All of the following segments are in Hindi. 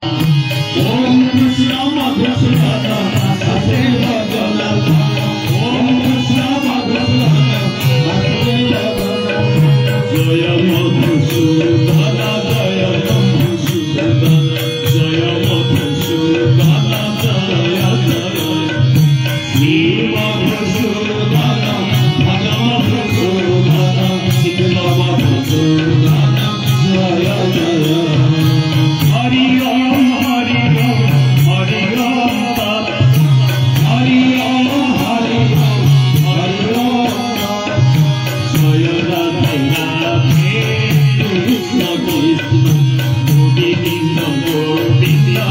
Om Krishna Madhusudana Vasudeva Jana Om Krishna Madhusudana Vasudeva Jana Jaya Madhusudana Jaya Madhusudana Jaya Madhusudana Jaya Jaya Shri Madhusudana Bhaja Madhusudana Shikla Madhusudana Jaya Jaya Hari Om Hari Om Hari Om Hari Om Hari Om Hari Om Jaya Radhe Radhe Krishna Krishna Govinda Govinda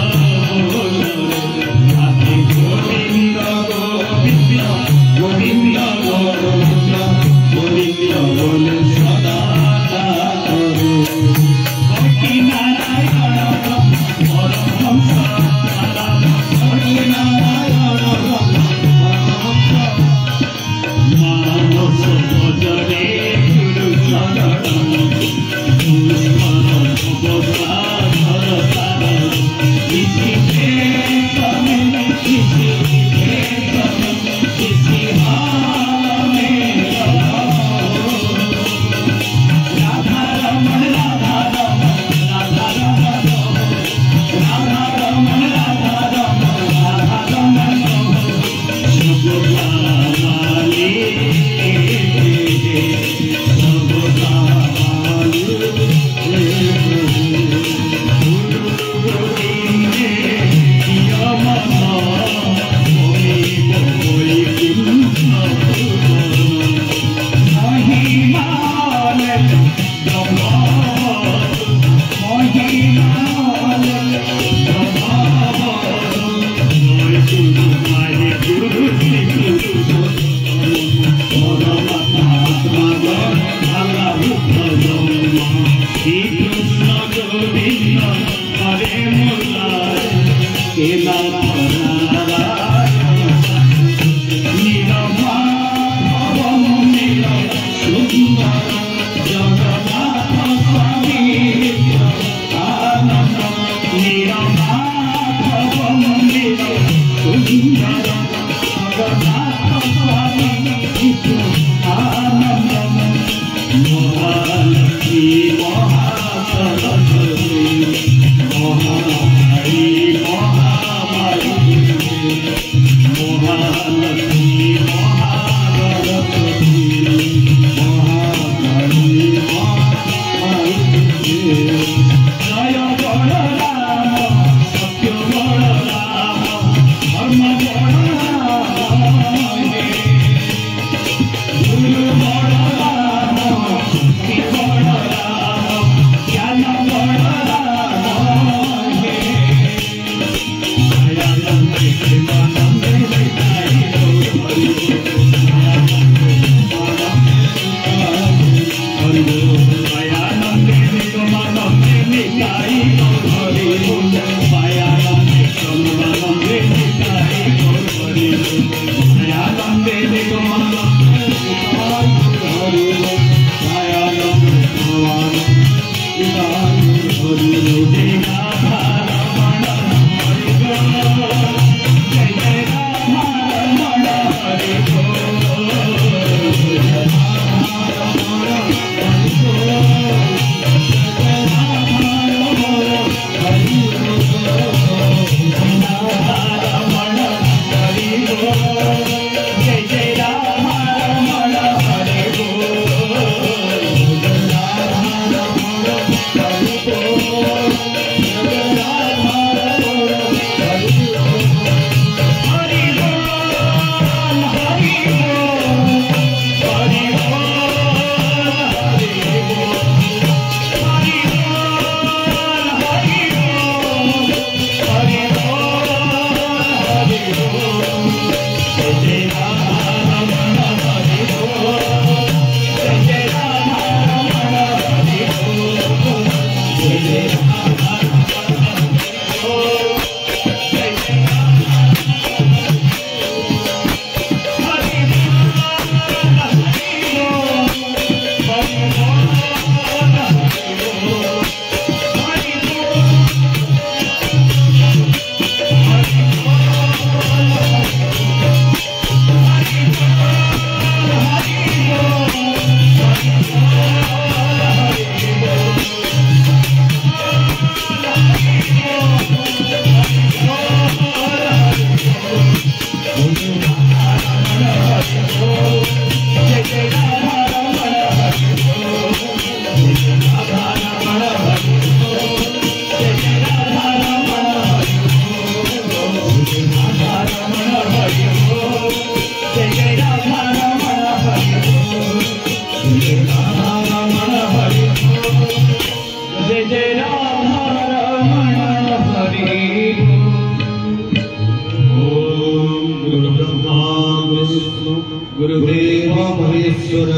परमेश्वर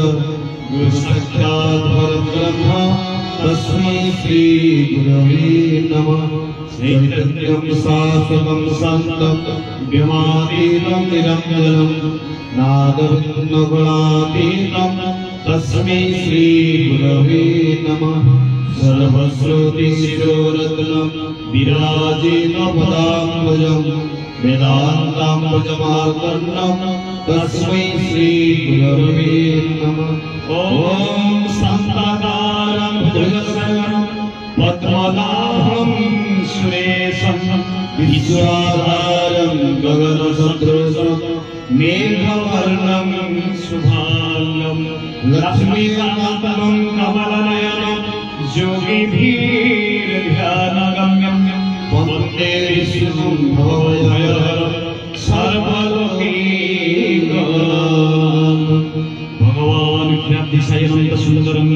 गुरु साक्षात् परब्रह्म तस्मै श्री गुरवे नमः। चैतन्यं शाश्वतं शान्तं व्योमातीतं निरञ्जनं नादविघ्नगुणातीतं तस्मै श्री गुरवे नमः। सर्वश्रुतिशिरोरत्नं विराजितपदाम्बुजं वेदान्ताम्बुजमाकर्णं तस्मै श्री गुरवे नमः। ॐ शान्ताकारं भुजगशयनं पद्मनाभं सुरेशं विश्वाधारं गगनसदृशं मेघवर्णं शुभांगं लक्ष्मीकान्तं कमलनयनं योगिभिर्ध्यानगम्यं वन्दे विष्णुं भवभयहरं सर्वलोकैकनाथं। भगवान ख्यातिशयनं सुन्दरं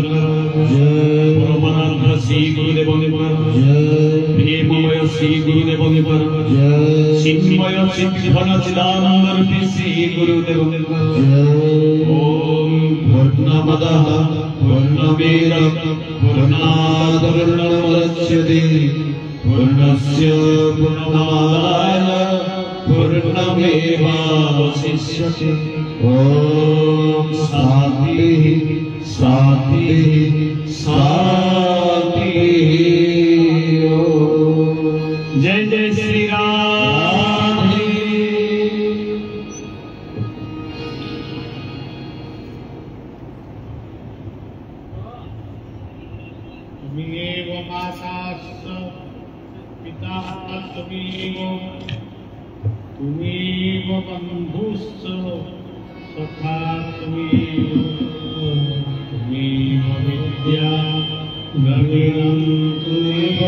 परमानंद श्री गुरुदेव प्रेममय श्री गुरुदेव चिन्मय चिद्घन चिदानंद श्री गुरुदेव। ओम पूर्णमदः पूर्णमेदं पूर्णात् पूर्णमुदच्यते पूर्णस्य पूर्णमादाय पूर्णमेवावशिष्यते। ओम शांति शांति शांति। जय जय श्री राम। त्वमेव माताश्च पिता त्वमेव बन्धुश्च सखा त्वमेव विद्या द्रविणं त्वमेव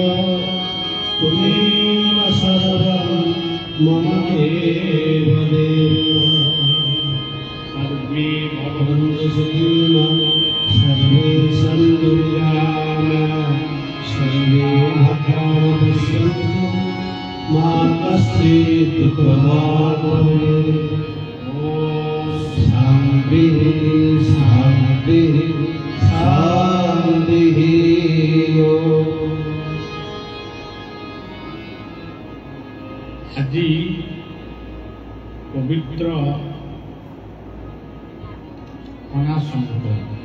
सर्वं मम देव सर्वे भवन्तु सुखिनः सर्वे सन्तु निरामयाः सर्वे भद्राणि पश्यन्तु मा कश्चित् दुःखभाग् भवेत्। शांति शांति शांति। आज पवित्र पणा संक्रांति।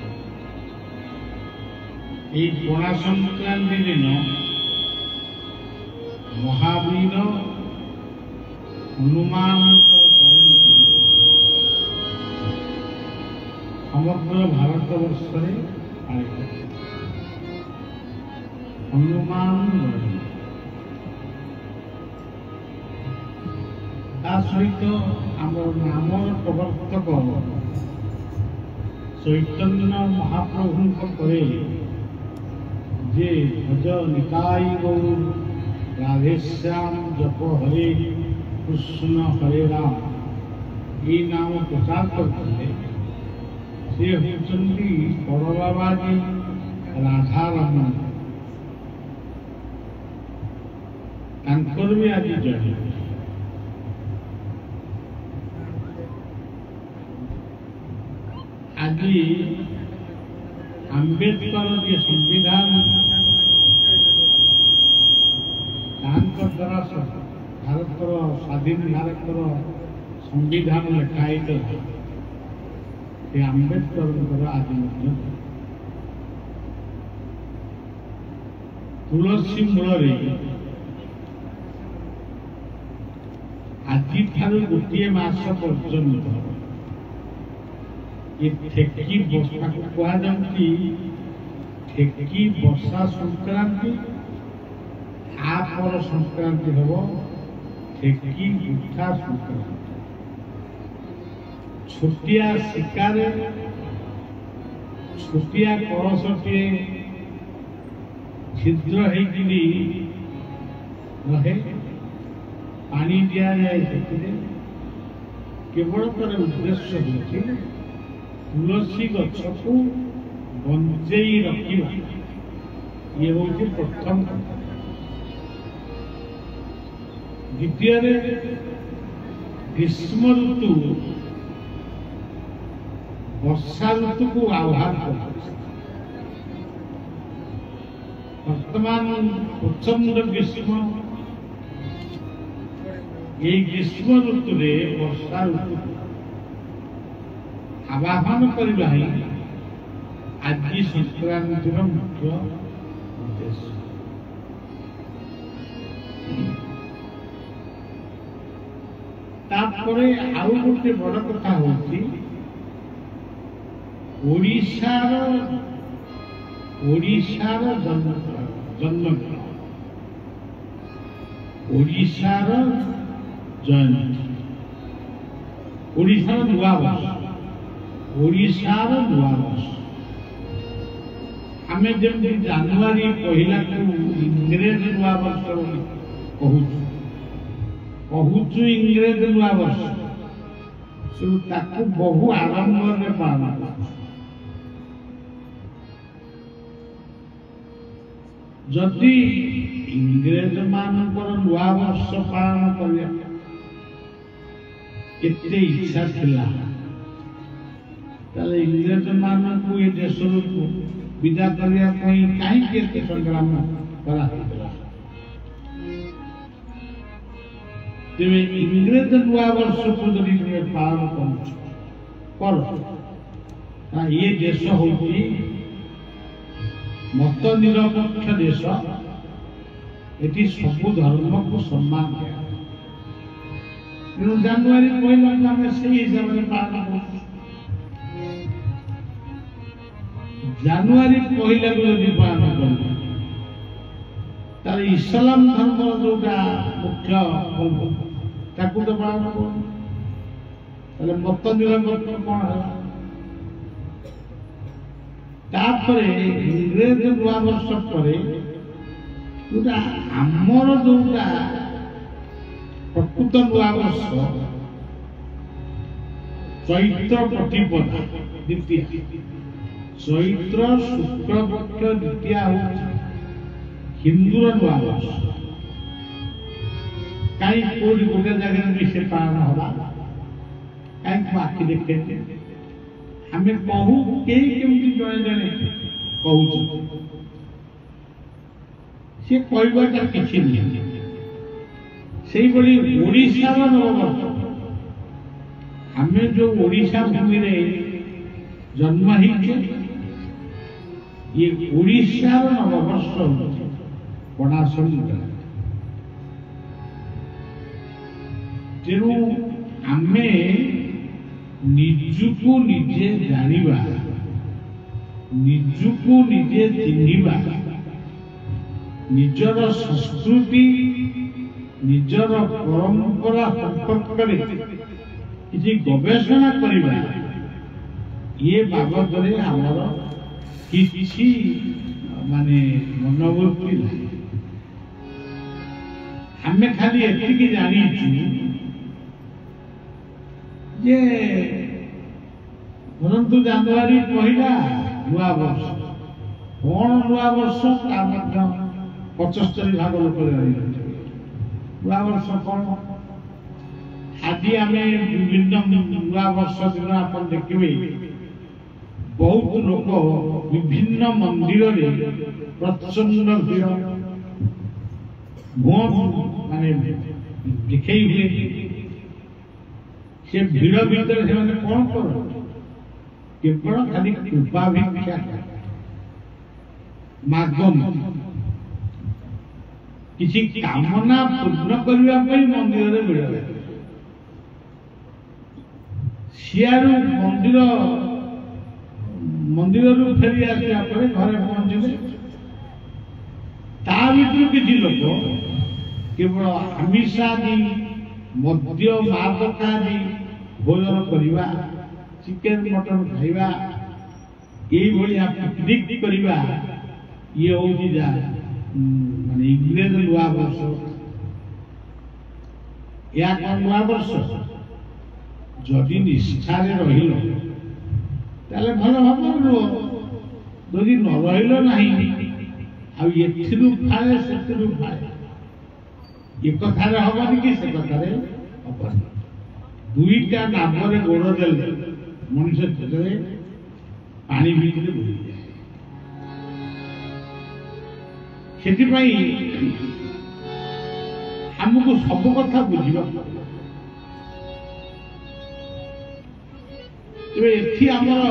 ये पणा संक्रांति दिन महावीर हनुमान जयंती समग्र भारतवर्ष में पालित हनुमान जयंती सहित आम नाम प्रवर्तक चैतन्य महाप्रभु जे भज निताई गौर राधेश्याम जप हरे कृष्ण हरे राम ये नाम प्रचार करते से होती बड़बाबाजी राधा रमण भी आज जय आज आंबेडकर के संविधान द्वारा भारत स्वाधीन भारत संविधान लिखायित आंबेडकर आज तुलसी मूल आज गोटे मास पर्यंत ये ठेकी बसा कहुँगी ठेकी बसा संक्रांति आपर संक्रांति हम ठेकी गुठा संक्रांति छोटिया शिकार छोटिया कलशटे छिद्र होगी रहे पानी दि जाए केवल तार उद्देश्य होती तुलसी गछ को बंचे रखा ये हूँ प्रथम कथा। द्वितीय ग्रीष्म ऋतु ବର୍ଷା ଋତୁକୁ ଆହ୍ୱାନ କରୁଛି। ବର୍ତ୍ତମାନ ପ୍ରଚଣ୍ଡ ଗ୍ରୀଷ୍ମ, এই গ্রীষ্ম ঋতুরে বর্ষা ঋতুକୁ আহ্বান କରିବା ହିଁ ଆଜି ସଂକ୍ରାନ୍ତିର ମୁଖ୍ୟ ଉଦ୍ଦେଶ୍ୟ। ତାପରେ ଆଉ ଗୋଟେ ବଡ଼ କଥା ହଉଛି ଓଡ଼ିଶାର ଜନ୍ମଦିନ, ଓଡ଼ିଶାର ଜୟନ୍ତୀ, ଓଡ଼ିଶାର ନୂଆବର୍ଷ, ଓଡ଼ିଶାର ନୂଆବର୍ଷ। ଆମେ ଯେମିତି ଜାନୁଆରୀ ପହିଲାକୁ ଇଂରେଜ ନୂଆବର୍ଷ ବୋଲି କହୁଛୁ ଇଂରେଜ ନୂଆବର୍ଷ, ତାକୁ ବହୁ ଆଡ଼ମ୍ବରରେ ପାଳନ କରୁଛୁ। ଯଦି ଇଂରେଜ ମାନଙ୍କର ନୂଆବର୍ଷ ପାଳନ କରିବା କେତେ ଇଚ୍ଛା ଥିଲା, ତାହେଲେ ଇଂରେଜ ମାନଙ୍କୁ ଏ ଦେଶରୁ ବିଦା କରିବା ପାଇଁ କାହିଁକି ଏତେ ସଂଗ୍ରାମ କରାଯାଇଥିଲା? ତେବେ ଇଂରେଜ ନୂଆବର୍ଷକୁ ଯଦି ତୁମେ ପାଳନ କର, ଏ ଦେଶ ହଉଛି ମତ ନିରପେକ୍ଷ ଦେଶ। ଏଠି ସବୁ ଧର୍ମକୁ ସମ୍ମାନ ଦିଆଯାଏ। ତେଣୁ ଜାନୁଆରୀ ପହିଲାକୁ ଆମେ ସେଇ ହିସାବରେ ପାଳନ କରୁଛୁ। ଜାନୁଆରୀ ପହିଲାକୁ ଯଦି ପାଳନ କରିବୁ, ତାହେଲେ ଇସଲାମ ଧର୍ମର ଯୋଉଟା ମୁଖ୍ୟ ପର୍ବ ତାକୁ ତ ପାଳନ କରୁଛୁ। ତାହେଲେ ମତ ନିରପେକ୍ଷ କଣ ହେଲା? ତାପରେ ଇଂରେଜ ନୂଆବର୍ଷ ପରେ ଯୋଉଟା ଆମର ଯୋଉଟା ପ୍ରକୃତ ନୂଆବର୍ଷ ଚୈତ୍ର ପ୍ରତିପଦା ଦ୍ୱିତୀୟା, ଚୈତ୍ର ଶୁକ୍ଳପକ୍ଷ ଦ୍ୱିତୀୟା ହଉଛି ହିନ୍ଦୁର ନୂଆବର୍ଷ। କାହିଁ କୋଉଠି ଗୋଟେ ଜାଗାରେ ବି ସେ ପାଳନ ହବା, କାହିଁକି ଆଖି ଦେଖେନି? ଆମେ କହୁ, କେହି କେମିତି ଜଣେ ଜଣେ କହୁଛନ୍ତି, ସେ କହିବାଟା କିଛି ନୁହେଁ। ସେଇଭଳି ଓଡ଼ିଶାର ନବବର୍ଷ, ଆମେ ଯୋଉ ଓଡ଼ିଶା ଭୂମିରେ ଜନ୍ମ ହେଇଛେ, ଇଏ ଓଡ଼ିଶାର ନବବର୍ଷ ହଉଛି ପଣା ସଂକ୍ରାନ୍ତି। ତେଣୁ ଆମେ ନିଜକୁ ନିଜେ ଜାଣିବା, ନିଜକୁ ନିଜେ ଚିହ୍ନିବା, ନିଜର ସଂସ୍କୃତି, ନିଜର ପରମ୍ପରା ସମ୍ପର୍କରେ କିଛି ଗବେଷଣା କରିବା, ଇଏ ବାବଦରେ ଆମର କିଛି ମନୋବୃତ୍ତି ନାହିଁ। ଆମେ ଖାଲି ଏତିକି ଜାଣିଛୁ ଯେ ଧରନ୍ତୁ ଜାନୁଆରୀ ପହିଲା ନୂଆବର୍ଷ, କଣ ନୂଆବର୍ଷ ତା ମଧ୍ୟ 75 ଭାଗ ଲୋକ ଜାଣିଛନ୍ତି। ନୂଆବର୍ଷ କଣ? ଆଜି ଆମେ ବିଭିନ୍ନ ନୂଆବର୍ଷ ଦିନ ଆପଣ ଦେଖିବେ ବହୁତ ଲୋକ ବିଭିନ୍ନ ମନ୍ଦିରରେ ପ୍ରଚଣ୍ଡ ଭିଡ଼, ଦେଖେଇ ହୁଏ। ସେ ଭିଡ଼ ଭିତରେ ସେମାନେ କଣ କରନ୍ତି? କେବଳ ଖାଲି କୃପା ଭିକ୍ଷା ମାଗନ୍ତି। କିଛି କାମନା ପୂର୍ଣ୍ଣ କରିବା ପାଇଁ ମନ୍ଦିରରେ ଭିଡ଼ ଲାଗେ। ସିଆଡୁ ମନ୍ଦିରରୁ ଫେରି ଆସିବା ପରେ ଘରେ ପହଞ୍ଚିଲେ, ତା ଭିତରୁ କିଛି ଲୋକ କେବଳ ଆମିଷାଦି, ମଦ୍ୟ ମାଦକାଦି ଭୋଜନ କରିବା, ଚିକେନ ମଟନ ଖାଇବା, এইভাবে পিকনিক করা ইয়ে হচ্ছে যা মানে ইংরেজ নূয়া বর্ষ या नूआ वर्ष जदि निष्ठारे रहिल ताले भल भाव रुह जदि न रहिल नाही आ एथिरु फाए सेथिरु फाए ए कथारे हबनी कि से कथारे हबनी दुईटा नामरे गोड़ देले मनुष्य जेतबे पानी भितर बुड़ी जाए सेथिपाई हमको सब कथा बुझिबा तेरे एथि हमर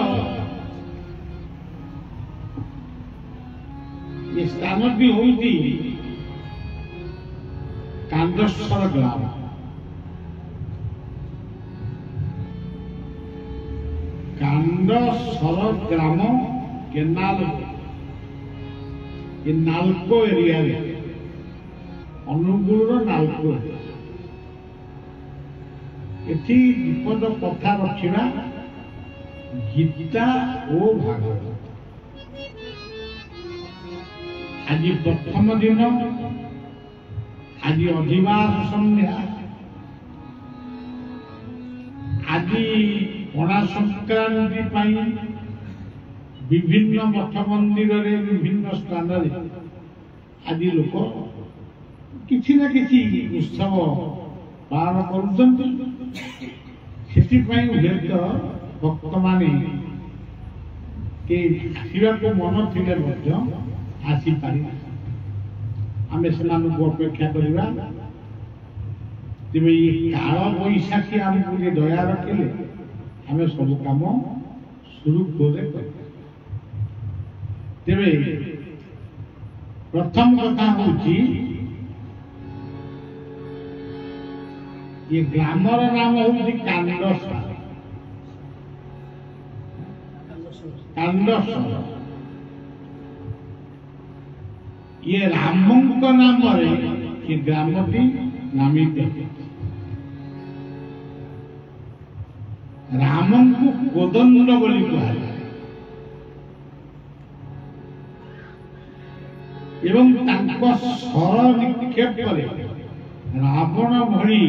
ये स्थान भी होती कांदस्वर ग्राम कांदस्वर ग्राम केनाल ये नालको एरिया रे अनुगुण नालको एथि विपद कथा रखिबा गीता ओ भागवत आज प्रथम दिन आज अधिवास संध्या आज पणा संक्रांति विभिन्न मठ मंदिर विभिन्न स्थान आज लोक किसी न किसी उत्सव पालन कर भक्त माने आसवाक मन थे आसीपार आम से अपेक्षा करवा तेज ये काल बैशाखी आमको दया रखिले आम सब कम सुरुखुरे तेरे प्रथम कथा हूँ ये ग्रामर नाम हूँ कांडस्वर ये रामंक नाम ये ग्रामटी नामित रामन को कोदंड बोली कहा एवं तांको स्वर निक्षेप करे रावण भली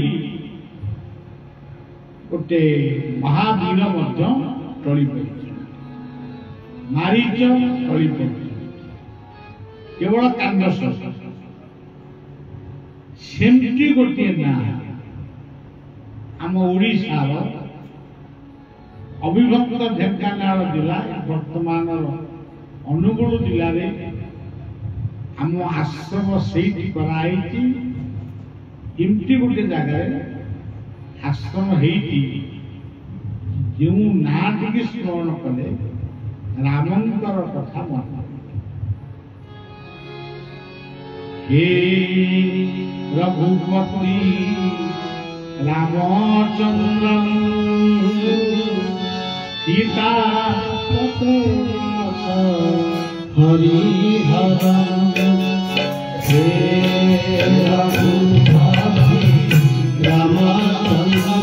गोटे महावीर मध्य टली पड़ी मारीच टली पड़ी केवल कांडस्वर सेमती गोटे ना आम ओडिशार अविभक्त ढेंकानाल जिला वर्तमान अनुगुण जिले में आम आश्रम से एमती गोटे जगह आश्रम जो ना टी स्मरण कले रामंकर कथा मन हे रघुपति रामचंद्र सीता हरिहर हे रघुपति रामचंद्र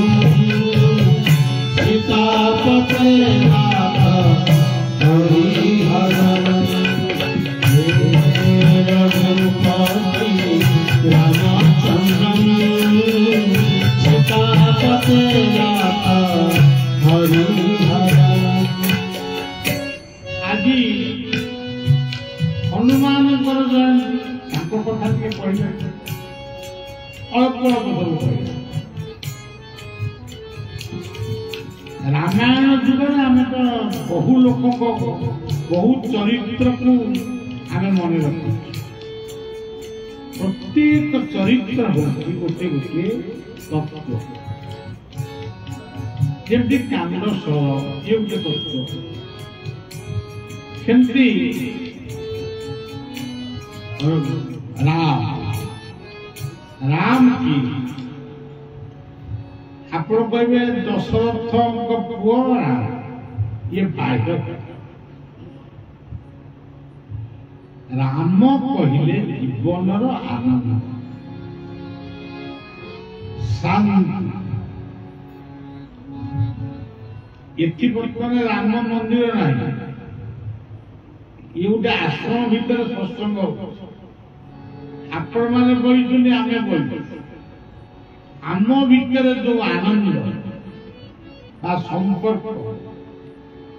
सीतापते नाथ हरिहर हे रघुपति रामचंद्र सीतापते नाथ हरिहर हनुमान कथा टे कहले अल्प रामायण जुग में आम तो बहु लोक बहु चरित्र को आम मन रख प्रत्येक चरित्र होती गोटे गोटे तत्व जमी कांडस्वर ये गोटे तत्व सेमती राम की आप कहे दशरथ पुओ ये भाई राम कहले जीवन आनंद शांति ये बर्तमान राम मंदिर ना ये गोटे आश्रम भितर सत्संग आपण मैंने बही आम बही आम भितर जो आनंद संपर्क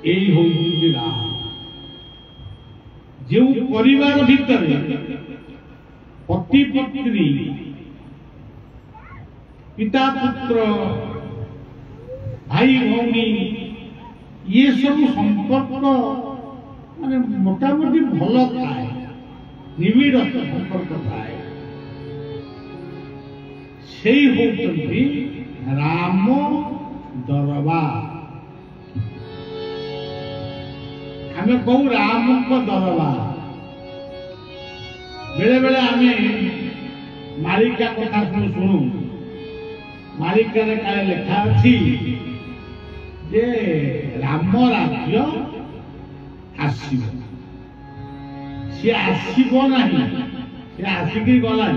यही हूँ राम जो परिवार भितर पति पत्नी पिता पुत्र भाई भौणी ये सब संपर्क माने मोटामोटी भल थाए निबिड़ संपर्क थाए से होती राम दरबार आम कहू राम को दरबार बेले बेले आम मालिका कथा शुणु मालिका काले लेखा अच्छी जे राम राज्य आसब सी आसब ना सी आसिक गला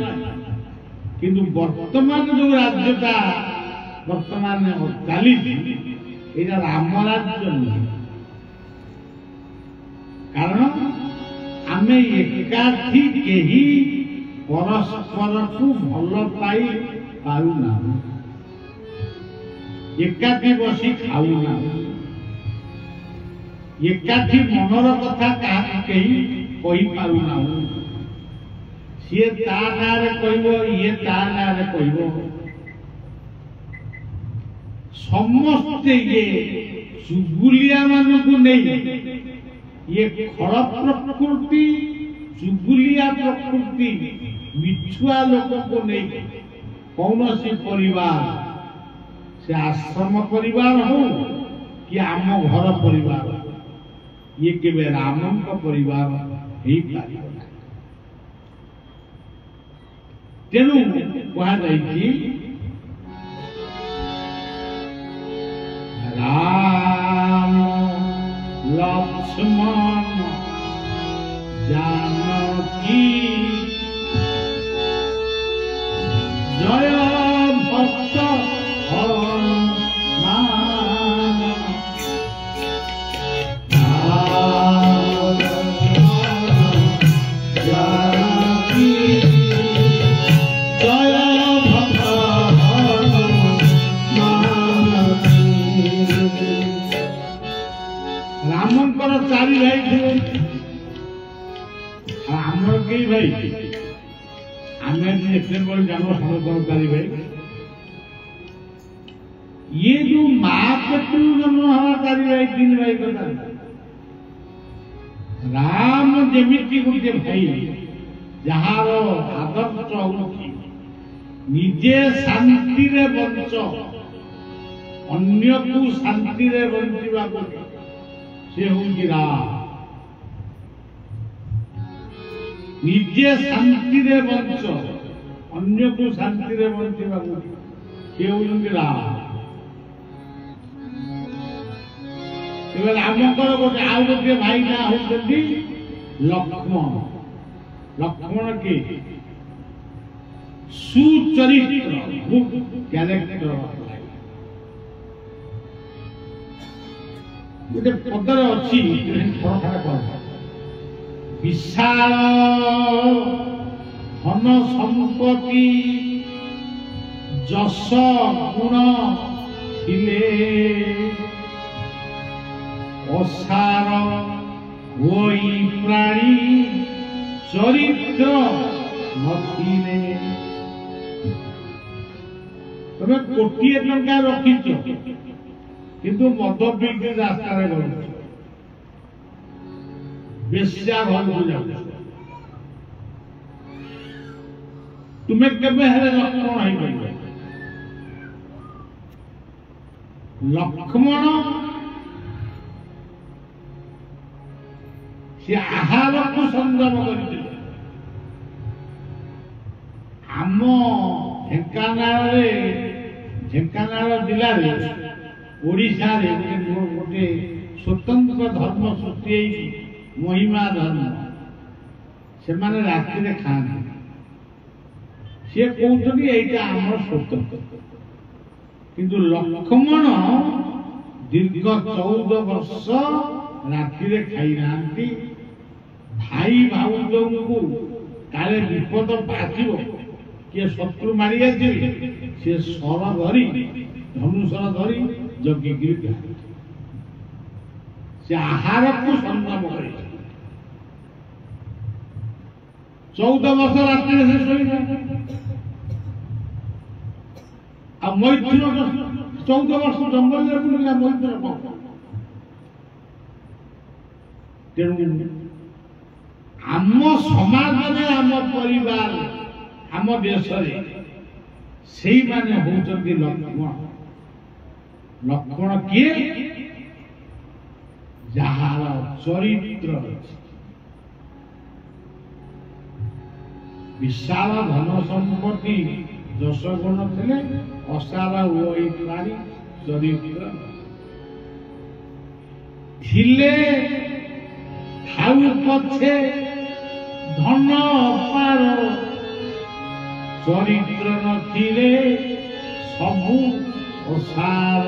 किंतु वर्तमान जो राज्यटा वर्तमान चली राम राज्य नुहे कारण आम एकाठी केही परस्पर को भल पाई पारुना एकाठी बसी खाऊना एकाठी मनर कथा क्या कही पारुना सी ता ना ये ता ना समस्ते ये चुगुलिया मान को नहीं ये खड़ प्रकृति चुगुलिया प्रकृति मिछुआ लोक को नहीं कौन सी परिवार से आश्रम परिवार हो कि आम घर परिवार ये केवे राम का परिवार ही पारिब तेणु कहुई राम लक्ष्मण जानकी जय भक्त चारि भाई थे आमर कई भाई आम जान समस्त चारि भाई ये जो माँ पेटू जन्म हवा चारि भाई तीन भाई कथा राम जमी गोटे भाई जार आदर्श होची निजे शांति रे बंच अन्य को शांति रे बंचिबा से होगी राम निजे शांति रे बंच अन्य को शांति रे बंचिबा से होगी राम रामकर गोटे आउ गोटे भाई ना होती लक्ष्मण लक्ष्मण के सुचरित्र गुड कैरेक्टर गोटे पदर अच्छी विशाल धन संपत्ति जस गुण थिले असार होई प्राणी चरित्र नथिले तमे कोटिए टंका रखिछ किंतु मद बिक्री रास्ता बेस्या घर को जाओ तुम्हें केवे हेले लक्ष्मण है पाइबे लक्ष्मण से आहार को संयम कर आम ढेंकानाल जिले ओडिशा रे गोटे स्वतंत्र धर्म सृष्टि महिमा धर्म से माने रात्रि में खाने सी कहते यहाँ आम स्वतंत्र किंतु लक्ष्मण दीर्घ 14 वर्ष रात्रि में खाई ना भाई भाउज को काले विपद बाजिब किए शत्रु मारी सी सर धरी धनुषर धरी यज्ञ से आहार को संयम कर 14 वर्ष रात्रि से शोना आ मैथुन 14 वर्ष जंगल में बुलिया मैथुन तेणु आम समाज आम परिवार आम देश से माने होउचंदी लक्ष्मण लक्ष्मण किए जहार चरित्र अछि विशाल धन संपत्ति दश गुण थे असार नारी चरित्र धिले खाऊ पछे धन अपार चरित्र नथिले सबु असार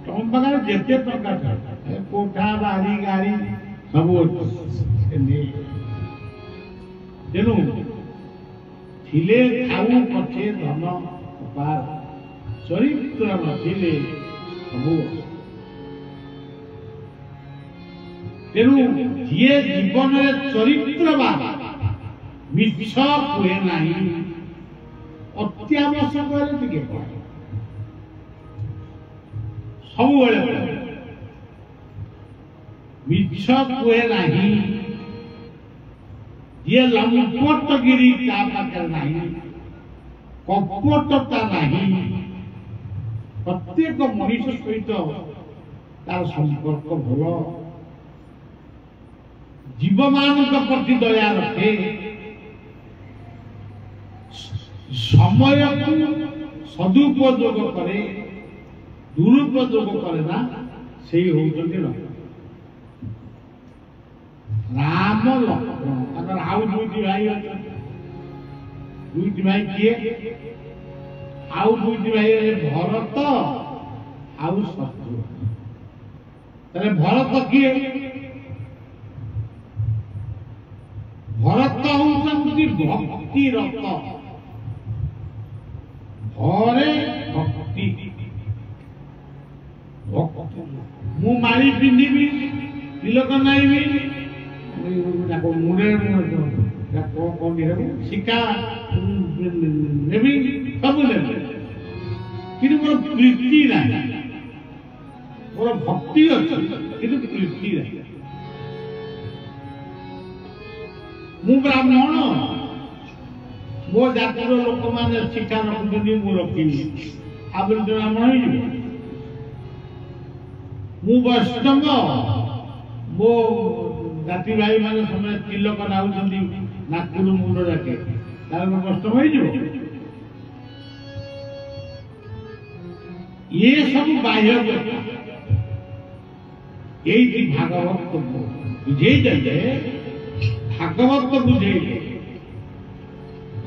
तुम पाखे जेते प्रकार कोठा बारी गाड़ी सब तेणु थिले खाऊ पछे धन अपार चरित्र नथिले सबु तेणु जी जीवन चरित्रवान मिछ हुए नहीं अत्यावश्यक टिके सब मिछ हुए नहीं ये लंपटगिरी का पाकर नहीं कपटता नहीं प्रत्येक मनीष सहित तार संपर्क भल जीव मान प्रति दया रखे समय को सदुपयोग करे दुरुपयोग करे ना से राम लक्ष्मण आउ दुईटी भाई दुईटी भाई किए आउ दुईटी भाई भरत आउ शत्रु तारे भरत किए भरत होउचंती भक्ति रत घरे भक्ति मु मारी पिंधिबी तिलक नाइबी मुंडे शिका नेबी सब नेबी कि मोर प्रीति ना मोर भक्ति अच्छी कि प्रीति ना मु ब्राह्मण मो जातिर लोक मैंने शिक्षा रखुଛନ୍ତି मु रखिनी आप ब्राह्मण मु वैष्णव मो जाति भाई मैंने समय तिलक नाउଛନ୍ତି नाकपुर मुंड जाके तार वैष्णव हो ये सब बाह्य यही भागवत को बुझे जाए भागवत बुझे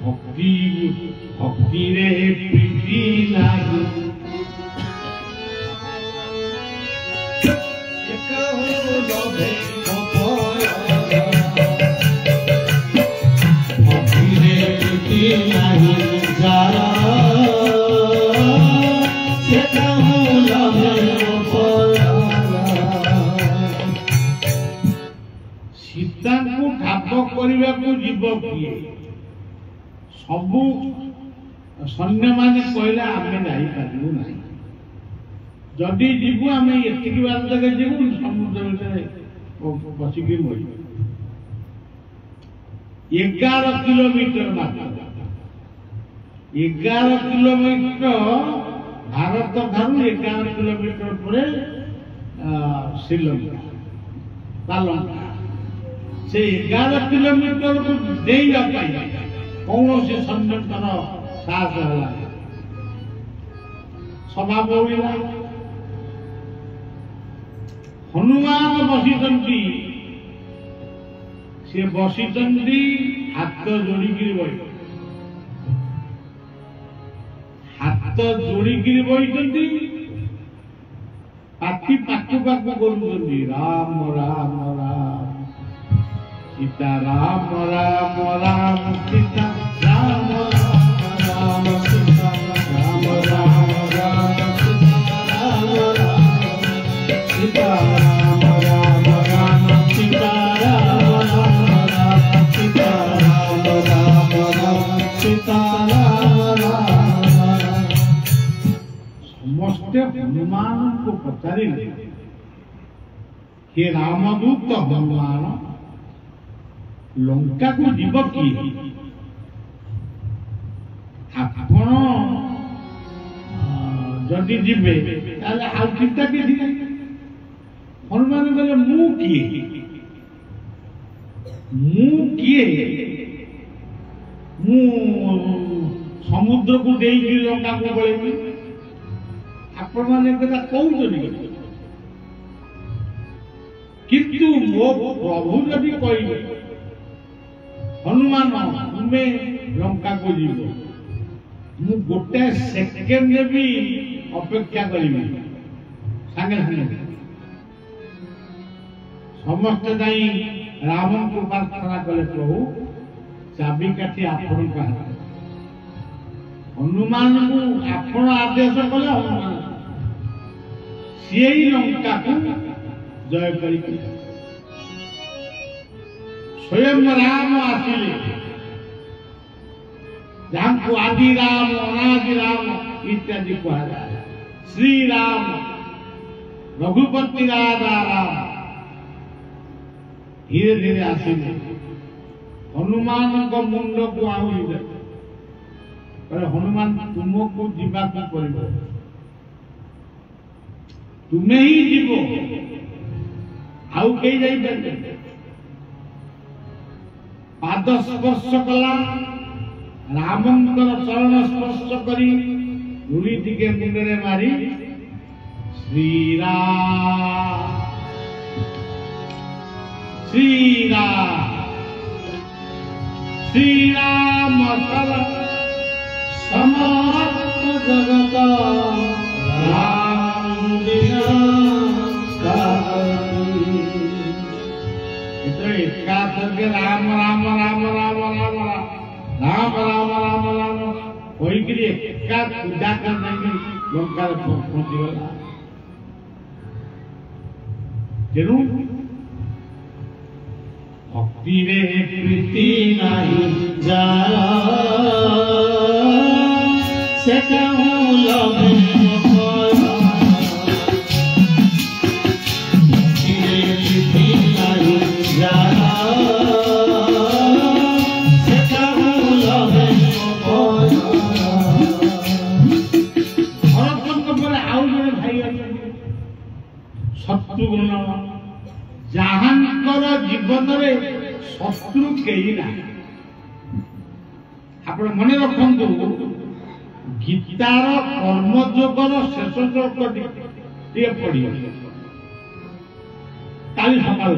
भक्ति भक्ति रे प्रीति लागे भक्ति रे प्रीति लागे जारा से कहूँ लगे सीता को ठाप करने को जीव किए सबू सैन्य माने कहले आमे जाई पारिबु नाही जदि जीवु आमे एतिकी बात जगह जीवु समुद्र में बसिकी मरी 11 किलोमीटर मात्र 11 किलोमीटर भारत ठारू 11 किलोमीटर परे श्रीलंका तालंका से 11 किलोमीटर को देइया पाई कौन से संरक्षण साहस है सभा बोला हनुमान बसिचंती से बसिचंती हाथ जोड़िकी बही हाथ जोड़िकी बहिचंती पाटी पाकु पाकु करुचंती राम राम राम सीता राम राम राम सीता राम राम राम सीता राम राम राम सीता राम राम राम सीता राम राम राम सीता राम राम राम सीता राम राम समस्त हनुमान को पचारे हे रामदूत हनुमान लंका को जीव किए आपण जदि जीवे ताले आउ चिंता के दिए हनुमान बोले मु किए मु समुद्र को देई लंका को बोले आपण माने कथा कहउछनी किंतु मो प्रभु जदि कहिबे हनुमान तुम्हें लंका को जीव मु गोटे सेकेंड भी अपेक्षा करी सागे सागे समस्त जाई राम को प्रार्थना कले प्रभु चाबिकाठी आपण का हनुमान को आपण आदेश कले हनुमान सी लंका को जय करी स्वयं राम आसिले जहाँ को आदि राम अनादि राम इत्यादि कहा जाए श्री राम रघुपति राजा राम धीरे धीरे आसिले हनुमान को मुंड को आउली दे हनुमान तुमको जीवा को पड़ो तुम्हें ही जीव आउ कई जाई पाद स्पर्श कला रामंकर चरण स्पर्श करी धूली टिके मुंडरे मारी श्रीराम श्रीराम श्रीराम समस्त जगत राम बिना राम राम राम राम राम राम राम राम राम होइकरी एका पूजा करने की लंका पहुंची गला तेणु भक्ति रे प्रीति नहीं जारा से कहूं लभे भक्ति रे प्रीति नहीं जारा शत्रुघ्न जहांकर जीवन में शत्रु कई ना आप मन रखु गीतार कर्मयोगर शेष श्लोक पढ़ काली सकाल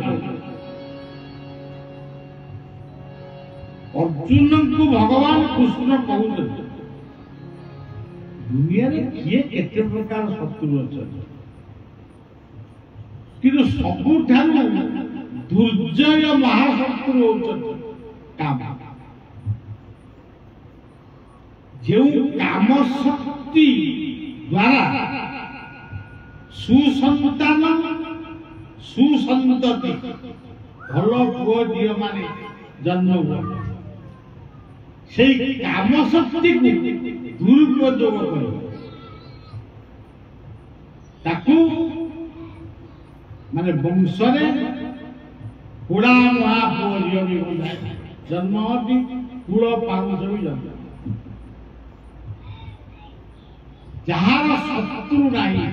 अर्जुन को भगवान कृष्ण कहते दुनिया किए केते प्रकार शत्रु अच्छा किंतु सबुठारु दुर्जय महाशत्रु होचन काम जो काम शक्ति द्वारा सुसंतान सुसंतति भल पुओ झील माने जन्म हुए से काम शक्ति को दुरुपयोग कर माने वंशरे कुड़ा महापुओ झील भी जन्म होती कुल पाउस भी जन्म जार शत्रु नहीं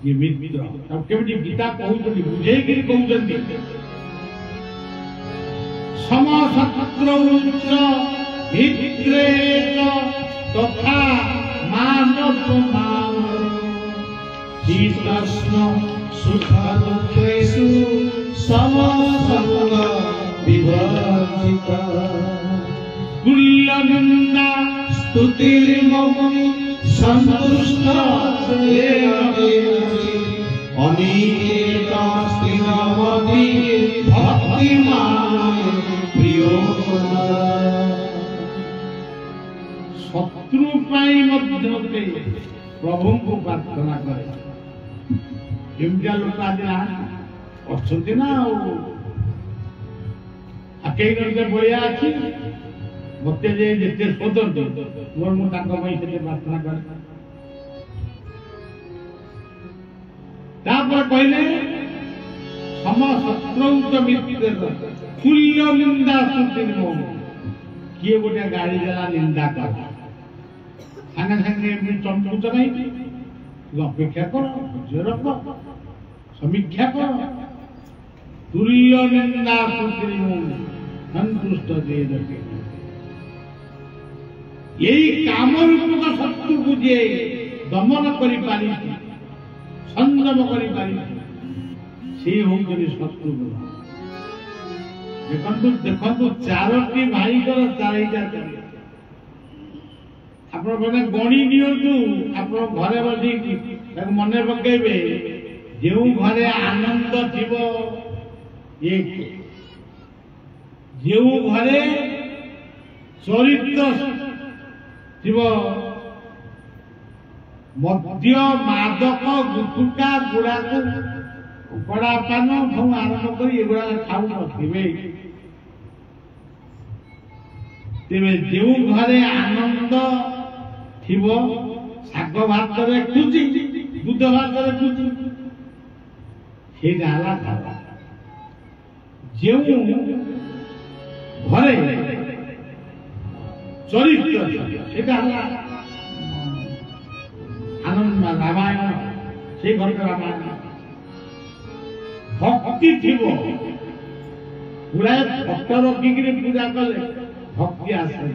ये मित्र तब केवटी गीता कहते बुझे कहते समशत्रु भित्रे तथा मानव शीतोष्ण सुख दुखेषु समसंग विवर्जिता कुल्ल निंदा स्तुतिर्मौनि संतुष्ट अनिकेत स्त्रीनवति भक्तिमान प्रियो शत्रु पाई मध्य प्रभु को प्रार्थना करे केमतिया लोक आज अच्छे ना कई बढ़िया अच्छी मत जिते शोधते मोर मुझे प्रार्थना करे तापर कहले समशत्रौच मित्र तुल्य निंदा स्तुति किए गोटे गाड़ी देला निंदा कर सागे सागे चमकुच नहीं तू अपेक्षा कर रख समीक्षा कर तुल्य निंदा स्तुति संतुष्ट दे रखे यही काम रूपक शत्रु को जे दमन करि पारि संयम करि पारि से होउछनि शत्रु देखंतु देखंतु चारोटी भाई को चारिटा आपण माने गणी नियंतु आपण घरे बसी मने पकेबे जेउ घरे आनंद थिबो एक जेउ घरे चरित्र शिव मध्य मादक गुटुका गुड़ाक उकड़ा पान सब आरम्भ कर एगुड़ा खाऊ नथिबे तेरे जो घरे आनंद थिबो शाग भात रे खुशी दूध भात रे खुशी से डाला खावा जो घरे चरित्र आनंद रामायण से घर रामायण भक्ति थी गुड़ाए भक्त रखिक पूजा कले भक्ति आसे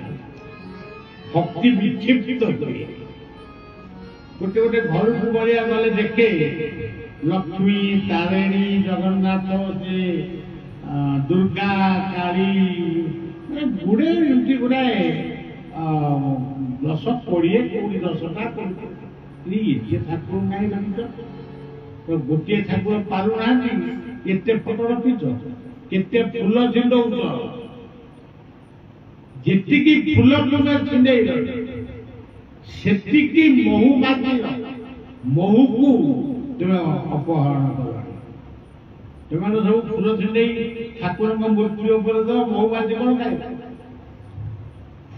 भक्ति विक्षिप्त हुए गोटे गोटे घर को बढ़िया गले देखे लक्ष्मी तारिणी जगन्नाथ से दुर्गा काली गुड़े एमती गुड़ाए 10 20 कोड़ी 10टा ये ठाकुर नहीं लगित गोटे ठाकुर पारु ना एते फोटो रखिच केते फूल छिंडौच जेतिकी फूल तुमे छिंडे सेतिकी महू बाजी महू को तुमे अपहरण कर तुम सब फूल छिंडे ठाकुर मूर्ति उपर दो महू बाजी कौन खाए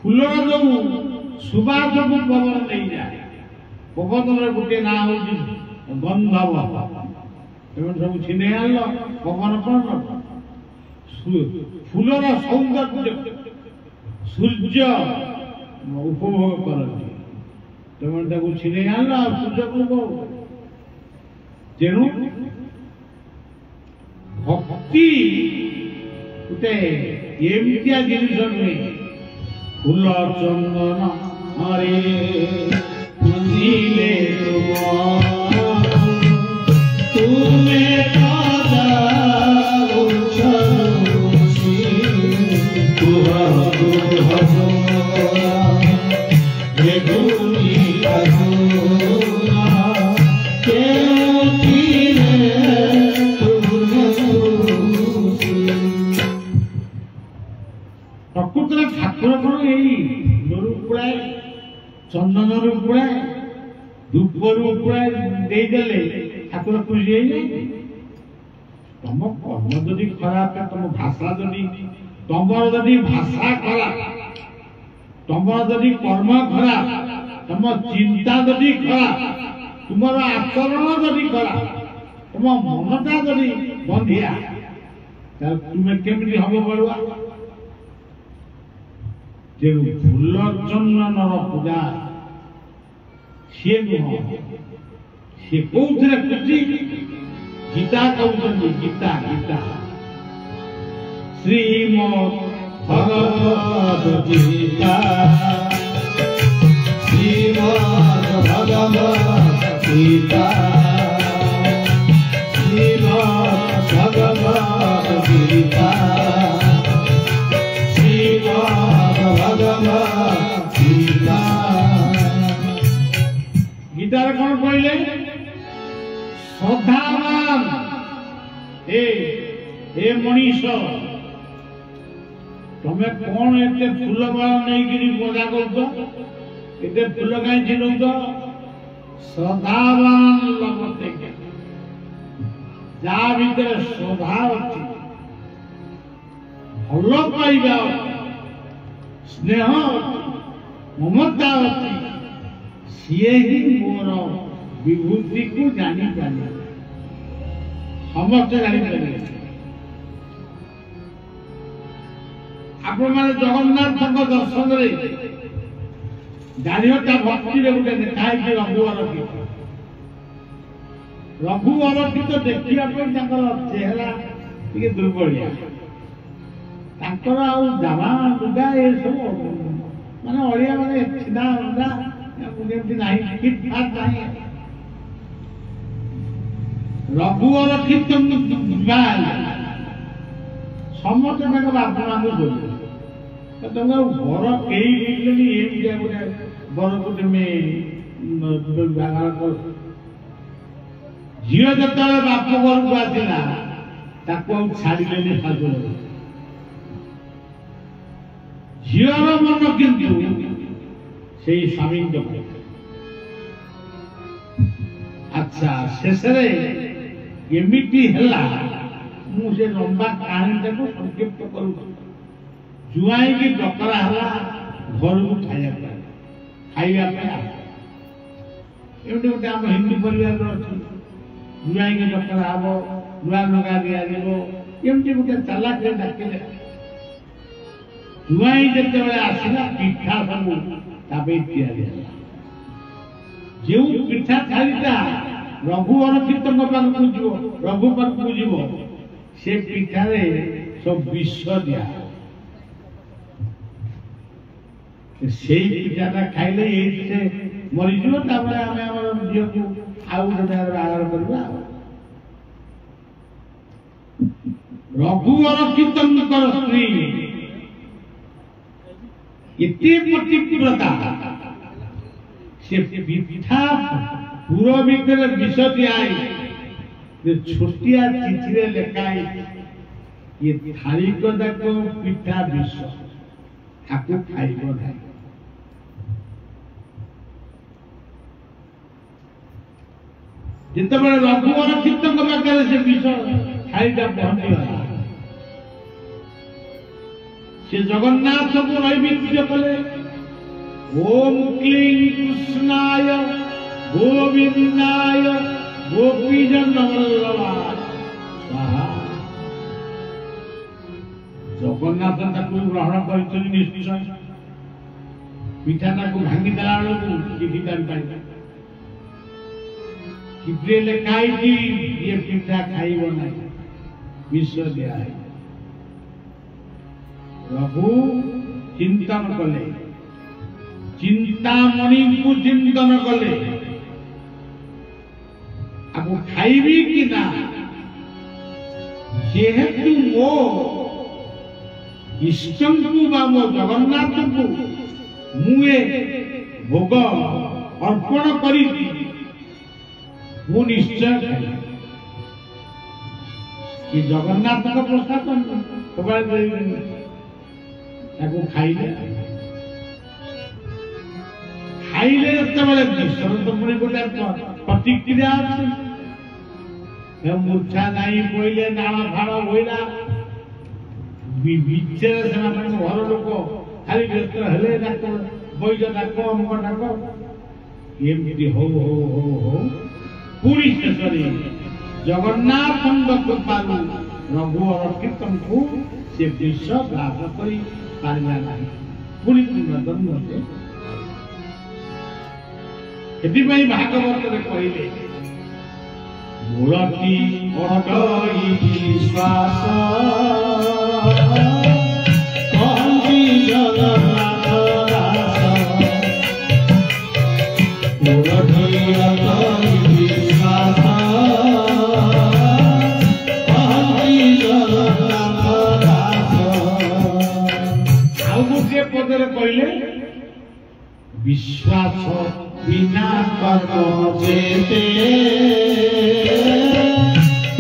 फूल जो सुबास को पवन नहीं जाए पवन गोटे ना हूँ गंधव तुम सब छिने आल पवन कौन फूलर सौंदर्य सूर्य उपभोग करती तुम छिने आल सूर्य को तेणु भक्ति गोटे एमतिया जिनिस नुहे फूल चंदन हरे मंदिले तुम्हें प्रकृत ठाकुर कौन यही नोरुपुड़ाए चंदन रूपुड़ाए धूप रूपुड़ाए देदेले ठाकुर खुशी तुम कर्म जदि खराब तुम भाषा जदि तुम जदि भाषा खराब तुम जदि कर्म खराब तुम चिंता जदि खराब तुम आचरण जदि खराब तुम मनटा जदि बंधिया तुम्हें केमती हम बड़ुआ जे फूल चंदन पूजा सी नुह सी कौन खुशी गीता कहते गीता गीता श्रीमद् भगवद गीता श्रीमद् भगवद गीता श्रीमद् भगवद गीता श्रीमद् भगवद गीता गीतार कौन कहले श्रद्धावान ए मनीष तुम्हें कौन एते फूल माला नहीं पूजा कर एते फूल कहीं छिड़ौ श्रद्धावान लगते जा भीतर श्रद्धा अच्छी भल पाइबा स्नेह ममता अच्छी सी ही मोर विभूति को जानी जाने ସମସ୍ତେ ଜାଣିପାରିବେ। ଆପଣମାନେ ଜଗନ୍ନାଥଙ୍କ ଦର୍ଶନରେ ଜାଣିବଟା ଭକ୍ତିରେ ଗୋଟେ ଲେଖା ହେଇଛି ରଘୁବର ଗୀତ। ରଘୁବର ଗୀତ ଦେଖିବା ପାଇଁ ତାଙ୍କର ଚେହେରା ଟିକେ ଦୁର୍ବଳିଆ, ତାଙ୍କର ଆଉ ଜାମା ଲୁଗା ଏସବୁ ମାନେ ଅଳିଆ ମାନେ ଛିନା ଲୁଗା ଯେମିତି ନାହିଁ, ଫିଟ୍ ଫାଟ୍ ନାହିଁ। ରଘୁବର ଗୀତ ସମସ୍ତେ ତାଙ୍କ ବାପା ମାଙ୍କୁ ବୋଲିଲେ ତମେ ବର କେହି ବୁଝିଲେନି, ଏମିତିଆ ଗୋଟେ ବରକୁ ତୁମେ ବାହାଘର କର। ଝିଅ ଯେତେବେଳେ ବାପ ଘରକୁ ଆସିଲା ତାକୁ ଆଉ ଛାଡ଼ିଲେନି ଶାଶୁ। ଝିଅର ମନ କିନ୍ତୁ ସେଇ ସ୍ୱାମୀଙ୍କ ପାଇଁ। ଆଚ୍ଛା, ଶେଷରେ ଏମିତି ହେଲା, ମୁଁ ସେ ଲମ୍ବା କାହାଣୀଟାକୁ ସଂକ୍ଷିପ୍ତ କରୁଛି। ଜୁଆଇଁକି ଡକରା ହେଲା ଘରକୁ ଖାଇବା ପାଇଁ ଏମିତି ଗୋଟେ ଆମ ହିନ୍ଦୁ ପରିବାରର ଅଛି। ଜୁଆଇଁକି ଡକରା ହବ, ନୂଆ ଲୁଗା ଦିଆଯିବ, ଏମିତି ଗୋଟେ ଚାଲାକରେ ଡାକିଲେ। ଜୁଆଇଁ ଯେତେବେଳେ ଆସିଲା ପିଠା ସବୁ ତା ପାଇଁ ତିଆରି ହେଲା। ଯେଉଁ ପିଠା ଥାଳିଟା ରଘୁବର କୀର୍ତ୍ତଙ୍କ ପାଖକୁ ଯିବ, ରଘୁ ପାଖକୁ ଯିବ, ସେ ପିଠାରେ ସବୁ ବିଷ ଦିଆ। ସେଇ ପିଠାଟା ଖାଇଲେ ଏଇଠି ସେ ମରିଯିବ, ତାପରେ ଆମେ ଆମର ଝିଅକୁ ଆଉ ଗୋଟେ ଜାଗାରେ ବାହାଘର କରିବା। ରଘୁବର କୀର୍ତ୍ତନଙ୍କର ସ୍ତ୍ରୀ ଏତେ ପ୍ରତିକୂଳତା, ସେ ପିଠା ପୁର ଭିତରେ ବିଷ ଦିଆଇ ଛୋଟିଆ ଚିଠିରେ ଲେଖା ହେଇଛି, ଏ ଥାଳିକ ଯାକ ପିଠା ବିଷ, ତାକୁ ଖାଇବ ନାହିଁ। ଯେତେବେଳେ ରଘୁବର କୀର୍ତ୍ତଙ୍କ ପାଖରେ ସେ ବିଷ ଥାଳିଟା ପହଞ୍ଚିଗଲା, ସେ ଜଗନ୍ନାଥଙ୍କୁ ନୈବେଦ୍ୟ କଲେ। ଓମ୍ କ୍ଲିଂ କୃଷ୍ଣାୟ ଗୋବିନ୍ଦାୟ ଗୋପୀଜନ ବଲ୍ଲଭାୟ ସ୍ୱାହା। ଜଗନ୍ନାଥ ତାକୁ ଗ୍ରହଣ କରିଛନ୍ତି ନିଶ୍ଚୟ। ପିଠାଟାକୁ ଭାଙ୍ଗି ଦେଲା ବେଳକୁ ଚିଠି ଜାଣିପାରିଲେ, ଚିଠିରେ ଲେଖା ହେଇଛି ଇଏ ପିଠା ଖାଇବ ନାହିଁ, ବିଷ ଦିଆହେଇ। ପ୍ରଭୁ ଚିନ୍ତନ କଲେ, ଚିନ୍ତାମଣିଙ୍କୁ ଚିନ୍ତନ କଲେ, ଆକୁ ଖାଇବି କି ନା? ଯେହେତୁ ମୋ ଇଷ୍ଟଙ୍କୁ ବା ମୋ ଜଗନ୍ନାଥଙ୍କୁ ମୁଁ ଏ ଭୋଗ ଅର୍ପଣ କରିଛି, ମୁଁ ନିଶ୍ଚୟ ଖାଇବି। କି ଜଗନ୍ନାଥଙ୍କ ପ୍ରସାଦ ସବାଇ କରିବେନି, ତାକୁ ଖାଇଲେ। ଖାଇଲେ ଯେତେବେଳେ ବିଷର ତ ପୁଣି ଗୋଟେ ପ୍ରତିକ୍ରିୟା ଅଛି। ମୂର୍ଚ୍ଛା ନାହିଁ ବୋଇଲେ, ନାଳ ଫାଳ ବୋଇଲା, ବିଛରେ ସେମାନଙ୍କ ଘର ଲୋକ ଖାଲି ବ୍ୟସ୍ତ ହେଲେ, ଡାକ୍ତର ବୈଜ ଡାକ, ଅମକ ଡାକ, ଏମିତି ହଉ ହଉ ହଉ ହଉ ପୁଣି ଶେଷରେ ଜଗନ୍ନାଥଙ୍କ କୃପାରୁ ରଘୁବର କୀର୍ତ୍ତନକୁ ସେ ବିଷ ଗ୍ରାସ କରି ପାରିଲା ନାହିଁ, ପୁଣି ପୁନର୍ଜନ୍ମରେ। ସେଥିପାଇଁ ଭାଗବତରେ କହିଲେ, ମୂଳଟି ଅଟଇ ବିଶ୍ୱାସ କହନ୍ତି ଜଗନ୍ନାଥ ଦାସ। ମୂଳଟି ଅଟଇ ବିଶ୍ୱାସ କହନ୍ତି ଜଗନ୍ନାଥ ଦାସ। ଆଉ ଗୋଟିଏ ପଦରେ କହିଲେ, ବିଶ୍ୱାସ ବିନା କର୍ମ ଯେତେ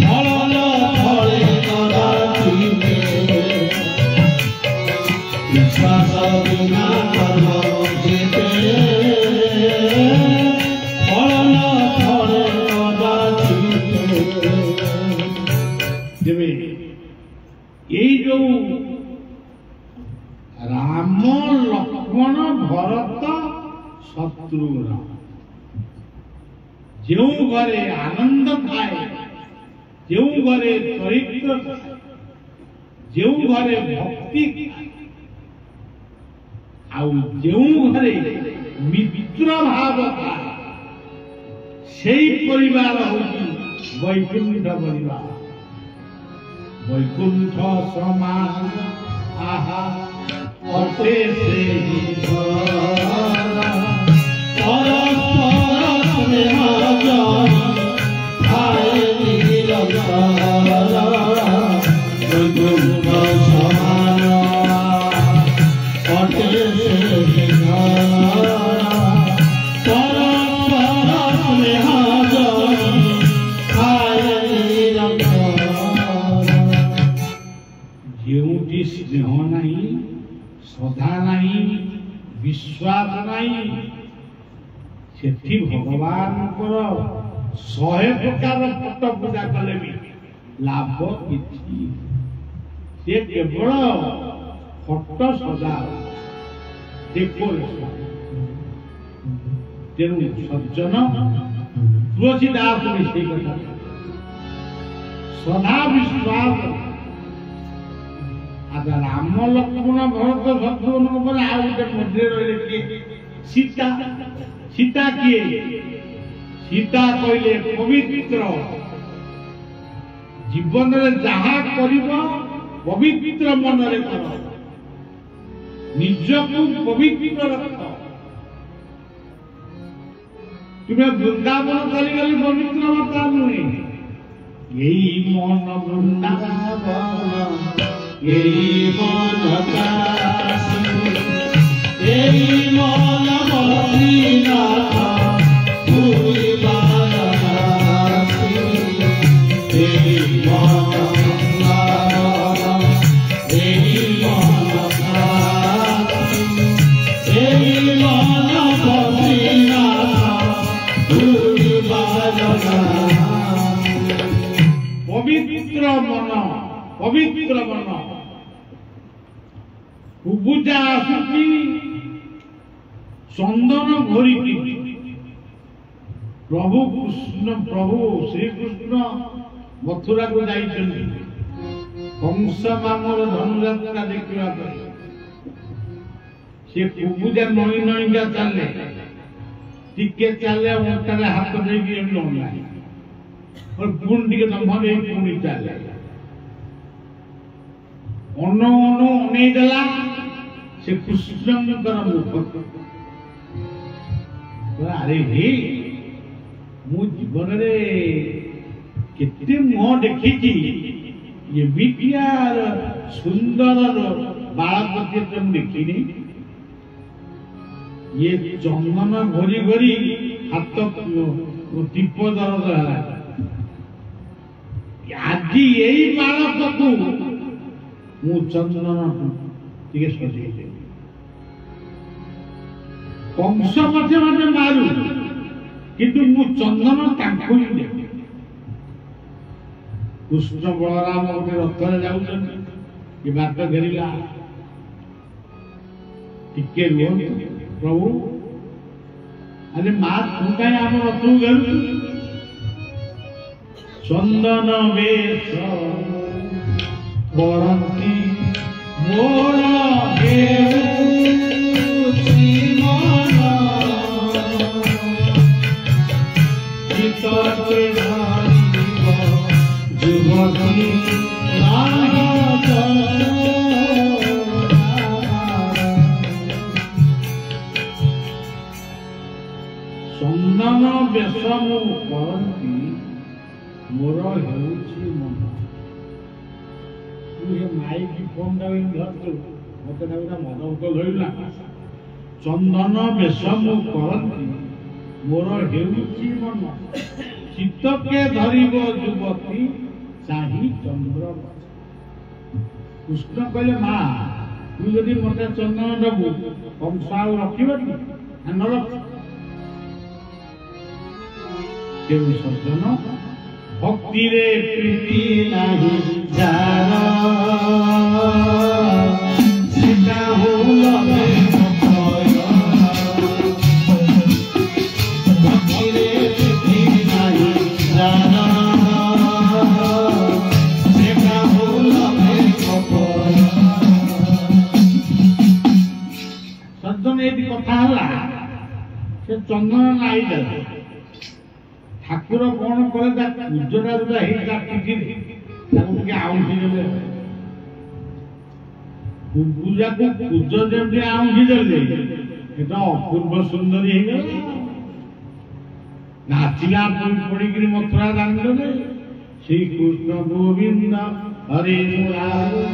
ଫଳ ନ ଫଳେ କଦାଚିତ। ବିଶ୍ୱାସ ବିନା କର୍ମ ଯେତେ ଫଳ ନ ଫଳେ କଦାଚିତ। ତେବେ ଏଇ ଯୋଉ ରାମ, ଲକ୍ଷ୍ମଣ, ଭରତ, ଶତ୍ରୁଘ୍ନ, ଯେଉଁ ଘରେ ଆନନ୍ଦ ଥାଏ जो घरे चरित्र जो घरे भक्ति जो घरे मित्र भाव था से परिवार होगी वैकुंठ परिवार। वैकुंठ समान आहा अटे से स्नेह नहीं श्रद्धा नहीं विश्वास नहीं से भगवान 100 प्रकार पट पूजा कले भी लाभ किछि से केवल फट सजा डेकोरेशन। तेणु सज्जन तुलसीदास से कथा सदा विश्वास आदा राम लक्ष्मण भरत शत्रुघ्न पर आउ गोटे मध्य रही किए सीता। सीता किए सीता कहले पवित्र जीवन रे जहा करिब पवित्र मन रे कर निजको पवित्र रख। तुम्हें वृंदावन चली गली पवित्र बता नुहे यही मन वृंदावन यही मन काशी यही मन बद्रीनाथ पूरी वाराणसी यही मन वृंदावन यही मन काशी यही मन बद्रीनाथ पूरी वाराणसी। पवित्र मन पवित्र मन पूजा आसुची चंदन घोरिकी प्रभु श्री कृष्ण मथुरा को जाइछन्ति कंस मामर धनुଯାत्रा देखिबा से पूजा नई नईका चले टिके चले ओटारे हाथ देकी लोना और पुण टिके नम्बर पुणी चले अनु अनु नहीं देला से कृष्णंकर मुख अरे हे मु जीवन रे केते मुह देखी ये विद्यार सुंदर बालपति तुम देखी ये चंदन घोरी घोरी हाथ टीप दर्द है आज यही बालक को मु चंदन टिके सजे कंस मध्य मध्य मारू किंतु मु चंदन तांको ही दे। कृष्ण बलराम गोटे रथ जाऊन ये बात घेरिला टिके रुह प्रभु अरे माँ तू कहीं आम रथ घेरु चंदन वेश करती मोर युवती चंदन बेशम करती मोर हेउछि मन। माइक फोन धरतु मत मद धरला चंदन बेशम करती मोर हेउछि मन चित्त के धरिब युवती चाही चंद्र। कृष्ण कहले माँ तू यदि मत चंदन दबु कंस रखिब न रख। सज्जन भक्ति रे प्रीति नाही जाना सीता हो लगे भक्ति रे प्रीति नाही जाना ଯଦି କଥା ହେଲା ସେ ଚନ୍ଦନ ନାଇ ଦେଲା ଠାକୁର କଣ କଲେ ତା ପୂଜଟା ଯୋଉଟା ହେଇଥିଲା ଟିକିରି ତାକୁ ଟିକେ ଆଉଁଠି ଦେଲେ ପୂଜାକୁ ପୂଜ ଯେମିତି ଆଉଁଠି ଦେଲେ ସେଟା ଅପୂର୍ବ ସୁନ୍ଦରୀ ହେଇଗଲା ନାଚିଲା ପଡ଼ିକିରି ମଥୁରା ଦାଣ୍ଡରେ ଶ୍ରୀକୃଷ୍ଣ ଗୋବିନ୍ଦ ହରେ ମୁରାରେ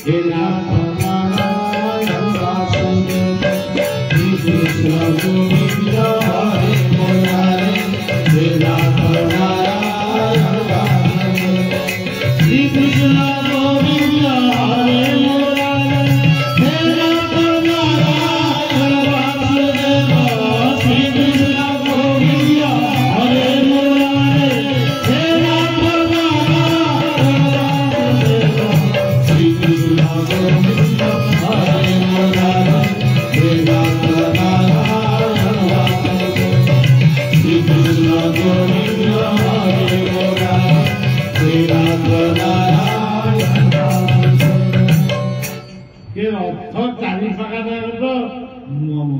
ହେ ନାଥ ନାରାୟଣ ବାସୁଦେବ ଶ୍ରୀକୃଷ୍ଣ ଗୋବିନ୍ଦ ହରେ ମୁରାରେ ହେ ନାଥ ନାରାୟଣ ବାସୁଦେବ ଶ୍ରୀକୃଷ୍ଣ ଗୋବିନ୍ଦ ହରେ ମୁରାରେ ହେ ନାଥ ନାରାୟଣ ବାସୁଦେବ ଶ୍ରୀକୃଷ୍ଣ ଗୋବିନ୍ଦ ହରେ ମୁରାରେ ହେ ନାଥ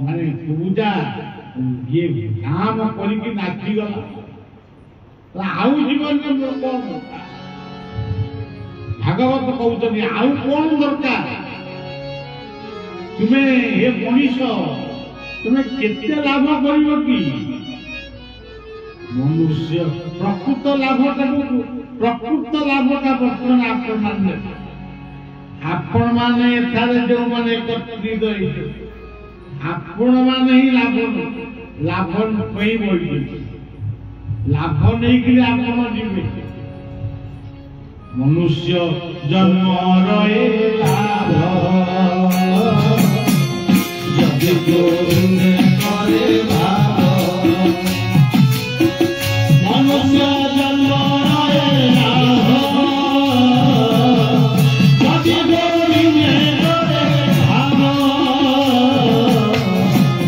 ମାନେ ପୂଜା ଇଏ କାମ କରିକି ନାଚିଗଲା ଆଉ ଜୀବନରେ ଭାଗବତ କହୁଛନ୍ତି ଆଉ କଣ ଦରକାର ତୁମେ ଏ ମଣିଷ ତୁମେ କେତେ ଲାଭ କରିବ କି ମନୁଷ୍ୟ ପ୍ରକୃତ ଲାଭଟା ବର୍ତ୍ତମାନ ଆପଣମାନେ ଏଠାରେ ଯେଉଁମାନେ ଏକତ୍ରିତ ହେଇଛନ୍ତି ଆପଣମାନେ ହିଁ ଲାଭ ପାଇଁ ବଢ଼ିଛନ୍ତି ଲାଭ ନେଇକିରି ଆପଣ ଯିବେ ମନୁଷ୍ୟ ଜନ୍ମର ଏ ଲାଭ ଯଦି ଗୋବିନ୍ଦେ କରେ ଭାବ ମନୁଷ୍ୟ ଜନ୍ମର ଏ ଲାଭ ଯଦି ଗୋବିନ୍ଦେ କରେ ଭାବ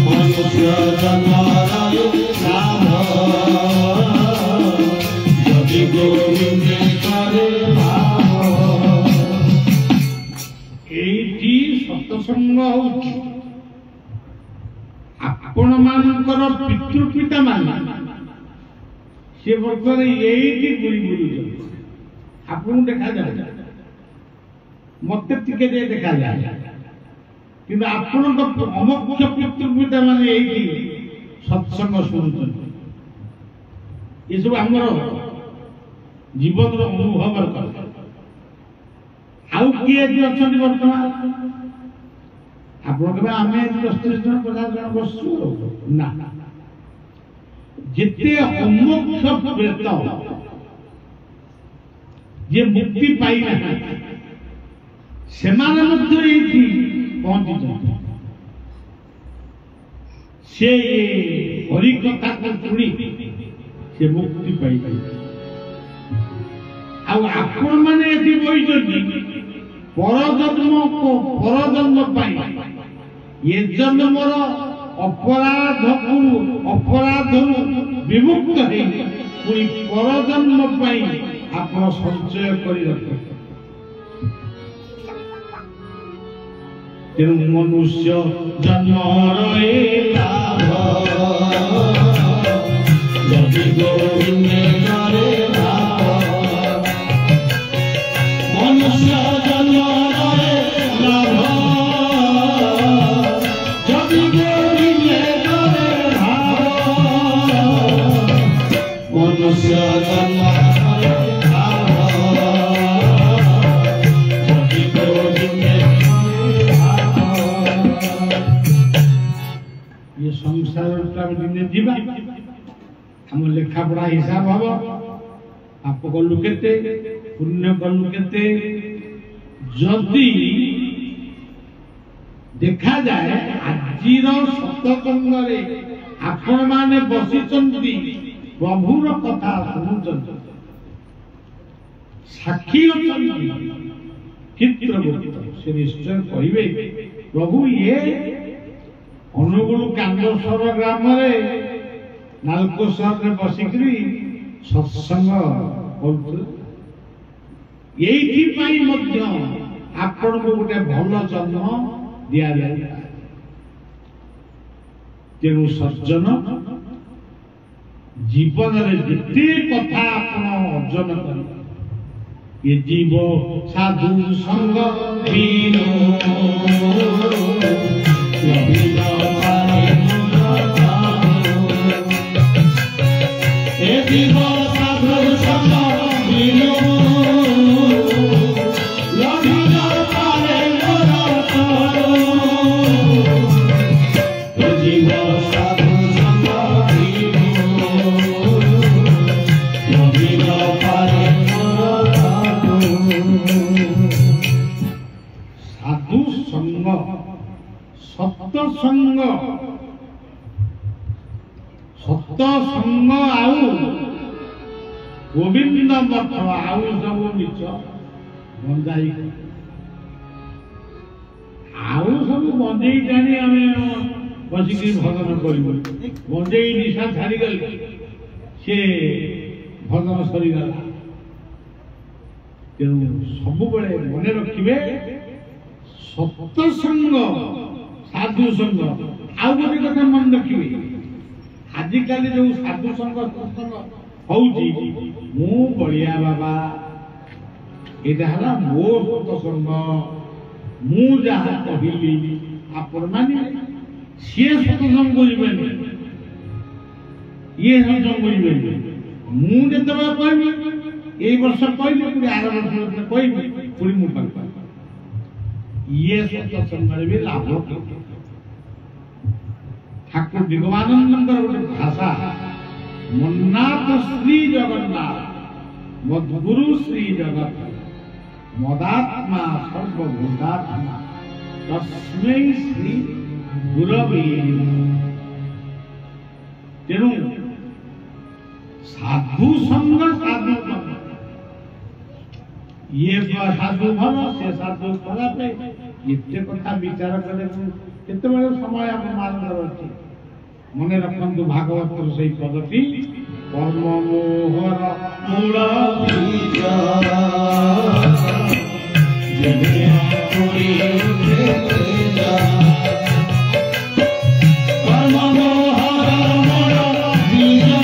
ମନୁଷ୍ୟ ଜନ୍ମର ଏ ଲାଭ ଯଦି ଗୋବିନ୍ଦେ କରେ ସତ୍ସଙ୍ଗ ହଉଛି ଆପଣ ମାନଙ୍କର ପିତୃପିତା ମାନେ ସେ ବର୍ତ୍ତମାନ ଏଇଠି ବୁଲି ବୁଲୁଛନ୍ତି ଆପଣଙ୍କୁ ଦେଖାଯାଏ ମତେ ଟିକେ ଦେଖାଯାଏ କିନ୍ତୁ ଆପଣଙ୍କ ଅମୁଖ୍ୟ ପିତୃପିତା ମାନେ ଏଇଠି ସତ୍ସଙ୍ଗ ଶୁଣୁଛନ୍ତି ଏସବୁ ଆମର ଜୀବନର ଅନୁଭବର କଥା ଆଉ କିଏ ଏଠି ଅଛନ୍ତି ବର୍ତ୍ତମାନ ଆପଣ କେବେ ଆମେ 30 ଜଣ 50 ଜଣ ବସୁ ନା ଯେତେ ଅମୋକ୍ଷ ପ୍ରେତ ଯେ ମୁକ୍ତି ପାଇନାହାନ୍ତି ସେମାନେ ମଧ୍ୟ ଏଇଠି ପହଞ୍ଚିଛନ୍ତି ସେ ହରି କଥାକୁ ଶୁଣି ସେ ମୁକ୍ତି ପାଇପାରିବେ ଆଉ ଆପଣମାନେ ଏଠି ବସିଛନ୍ତି ପରଜନ୍ମ ପାଇଁ ଏ ଜନ୍ମର ଅପରାଧରୁ ବିମୁକ୍ତ ହେଇ ପୁଣି ପରଜନ୍ମ ପାଇଁ ଆପଣ ସଞ୍ଚୟ କରି ରଖନ୍ତି ତେଣୁ ମନୁଷ୍ୟ ଜନ୍ମର ଏ ଲାଭ ଯଦି ଗୋବିନ୍ଦେ କରେ ଭାବ ମନୁଷ୍ୟ ଜନ୍ମର ଏ ଲାଭ ଯଦି ଗୋବିନ୍ଦେ କରେ ଭାବ ମନୁଷ୍ୟ ଜନ୍ମର ଏ ଲାଭ ଯଦି ଗୋବିନ୍ଦେ ये संसार दिने जीवा हम लेखा पढ़ा हिसाब हम पाप कलु केते पुण्य कलु केते जदि देखा जाए आजिर सत्संगरे आपण माने बसिचंती प्रभुर कथा शुणुचंती साक्षी अछंती चित्रगुप्त से निश्चय कहिबे प्रभु ये अनुगुल कांदसर ग्राम नालकोसर बसिकी सत्संग आपन को गोटे भल जन्म दि जाए तेणु सज्जन जीवन जिते कथा आपण अर्जन कर ये जीव साधु संग बीनो जीव साधु संग बीनो सत्संग सत्संग आउ गोविंद मठ आउ सब मिछ बंजाई आउ सब बंजेई जानी आमे बसिकी भजन करू बंजेई निशा छाड़ी गल से भजन सरी गला तेणु सब बेले मन रखिबे सत्संग साधु संग आउ गोटे कथा मन रखिए आजिकल जो साधु संग सत्संग हूँ मु बलिया बाबा यहाँ मो सत्संग मु जहाँ कहली आपण माने सी सत्संग बुझे ये सत्संग बुझे मुझे कहबी ये वर्ष कहली पुणी आर वर्ष कहबी पुणी मुझे ये सत्संग भी लाभ ठाकुर दिगवानंद गोटे भाषा मन्नाथ श्री जगन्नाथ मद्गुरु श्री जगत मदात्मा सर्वभूतात्मा तस्मै श्री गुरवे तेणु साधु संग साधु ये साधु भल से साधु खराब एते कथा विचार कले केते बेले समय आप मानकर अछि मने रखंतु भागवत से पदटी कर्म मोहर मूल बीज जने कोई उठे जा कर्म मोहर मूल बीज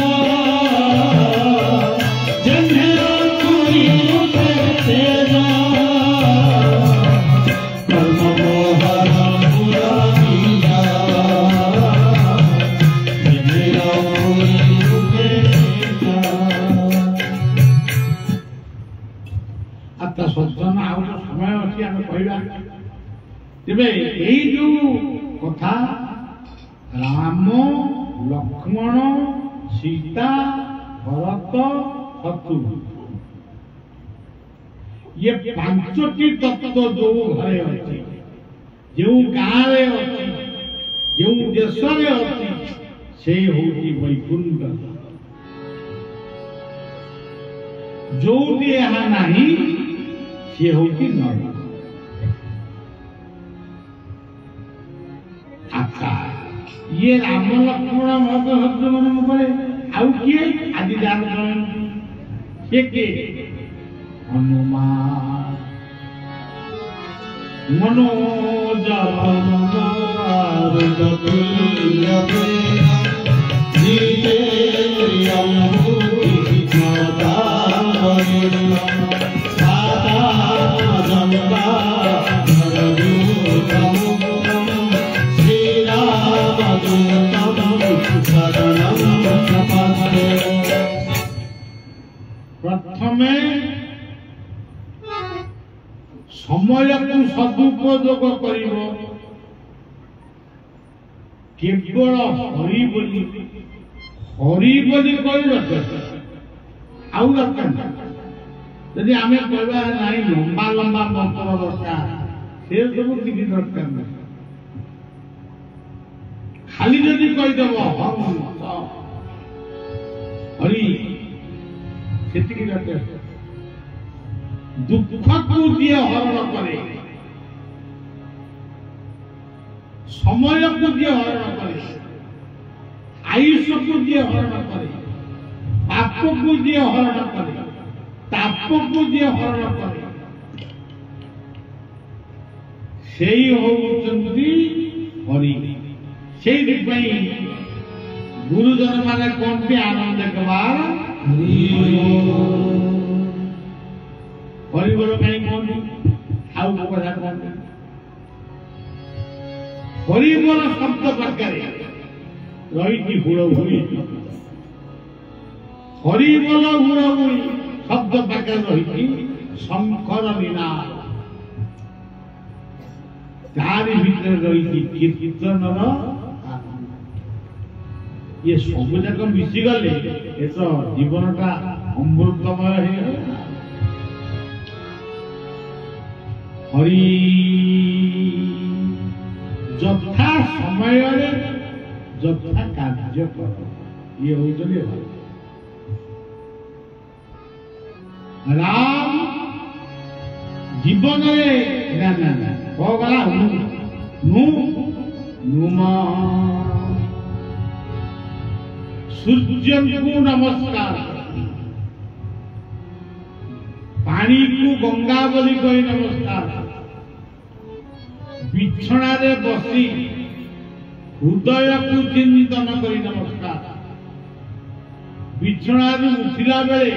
जने कोई उठे जा कर्म मोहर मूल बीज सज्जन आउ समय अच्छी आम कहवा तेरे जो कथा राम लक्ष्मण सीता भरत शत्रुघ्न ये पांचटी तत्व जो घरे अच्छी जो गाँव अच्छी जो देश अच्छी से हूँ वैकुंठ जो यहाँ नहीं सी हूँ नरक अच्छा ये राम लक्ष्मण भरत शत्रुघ्न करे आउ किए आदि जान से के हनुमान मनोजव प्रथमे समय को सदुपयोग कर केवल हरि बोली आउ दरकार यदि आम कहवा ना लंबा लंबा मंत्र दरकार से सब किसी दरकार नहीं खाली जदि कहीदेव हरि से दरकार दुख को जी हरण करे समय को जी हरण करे आयुष को जी हरण करे पाप को जी हरण करे ताप को जी हरण करे से ही होउचंदी हरि ସେଇଥିପାଇଁ ଗୁରୁଜନ ମାନେ କୁହନ୍ତି ଆନନ୍ଦ କବାର ହରିବୋଲ କାହିଁ କୁହନ୍ତି ଆଉ କଥା କୁହନ୍ତି ହରିବୋଲ ଶବ୍ଦ ପାଖରେ ରହିଛି ହୁଳହୁଳି ହରିବୋଲ ହୁଳହୁଳି ଶବ୍ଦ ପାଖରେ ରହିଛି ଶଙ୍ଖର ନିନାଦ ତାରି ଭିତରେ ରହିଛି କୀର୍ତ୍ତନର ये सब जाक मिशीगले ये तो जीवनटा अमृतमय हरि यथा समय यथा कार्य कर ये होचले राम जीवन ना ना ना हो गला नु नुमा सूर्य को नमस्कार पानी को गंगा बोली कही नमस्कार बिछणा रे बसी हृदय को चिंतन करी नमस्कार बिछणा रे उठिला बेले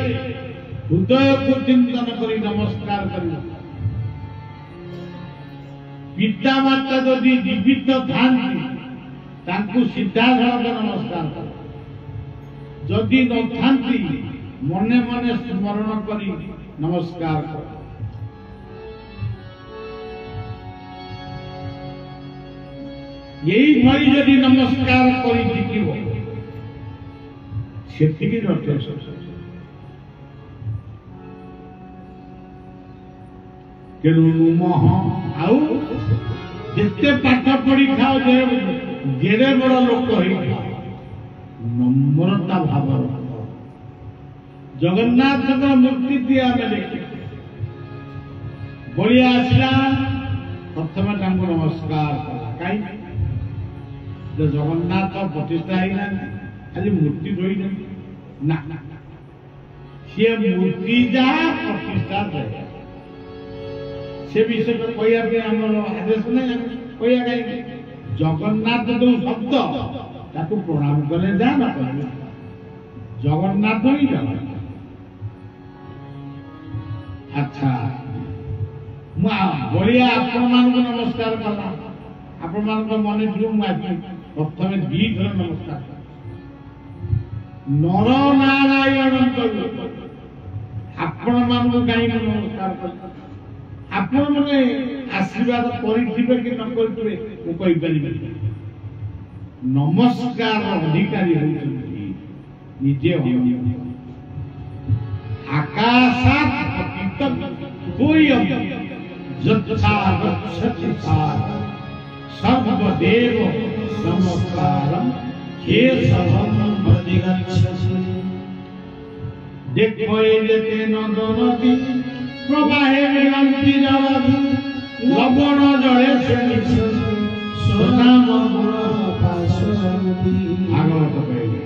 हृदय को चिंतन करी नमस्कार करी पिता माता यदि जीवित थांती सीधासଳଖ नमस्कार कर जदि न थांती मने मने स्मरण करी नमस्कार कर यही भली यदि नमस्कार करी शिखिब सेतिकी यथेष्ट तेणु नुमः आउ जेते पाठ पढ़ी खाओ जेरे बड़ लोक हो नम्रता भाव जगन्नाथ मूर्ति दिए आम देखी बलिया आसला प्रथम नमस्कार कला कहीं जगन्नाथ प्रतिष्ठा ही खाली मूर्ति रही ना सी मूर्ति जहाँ प्रतिष्ठा रहे से विषय कहने आदेश नहीं कह कहीं जगन्नाथ जो शब्द ताकू प्रणाम कले जा न कले जगन्नाथ ही जगन्नाथ अच्छा बलिया आपण मान नमस्कार कला आपण मान मन प्रथम दी थर नमस्कार नर नारायण आपण मान कहीं नमस्कार कला आपण मैंने आशीर्वाद करेंगे कि न करेंगे वो कहीपरि नमस्कार अधिकारी होती निजे आकाशात पतितं तोयं यथा गच्छति सर्वदेव नमस्कारं केशवं प्रतिगच्छति देखो ये नदनदी प्रवाहे मिलंती जलधि लवण जले भागवत कहले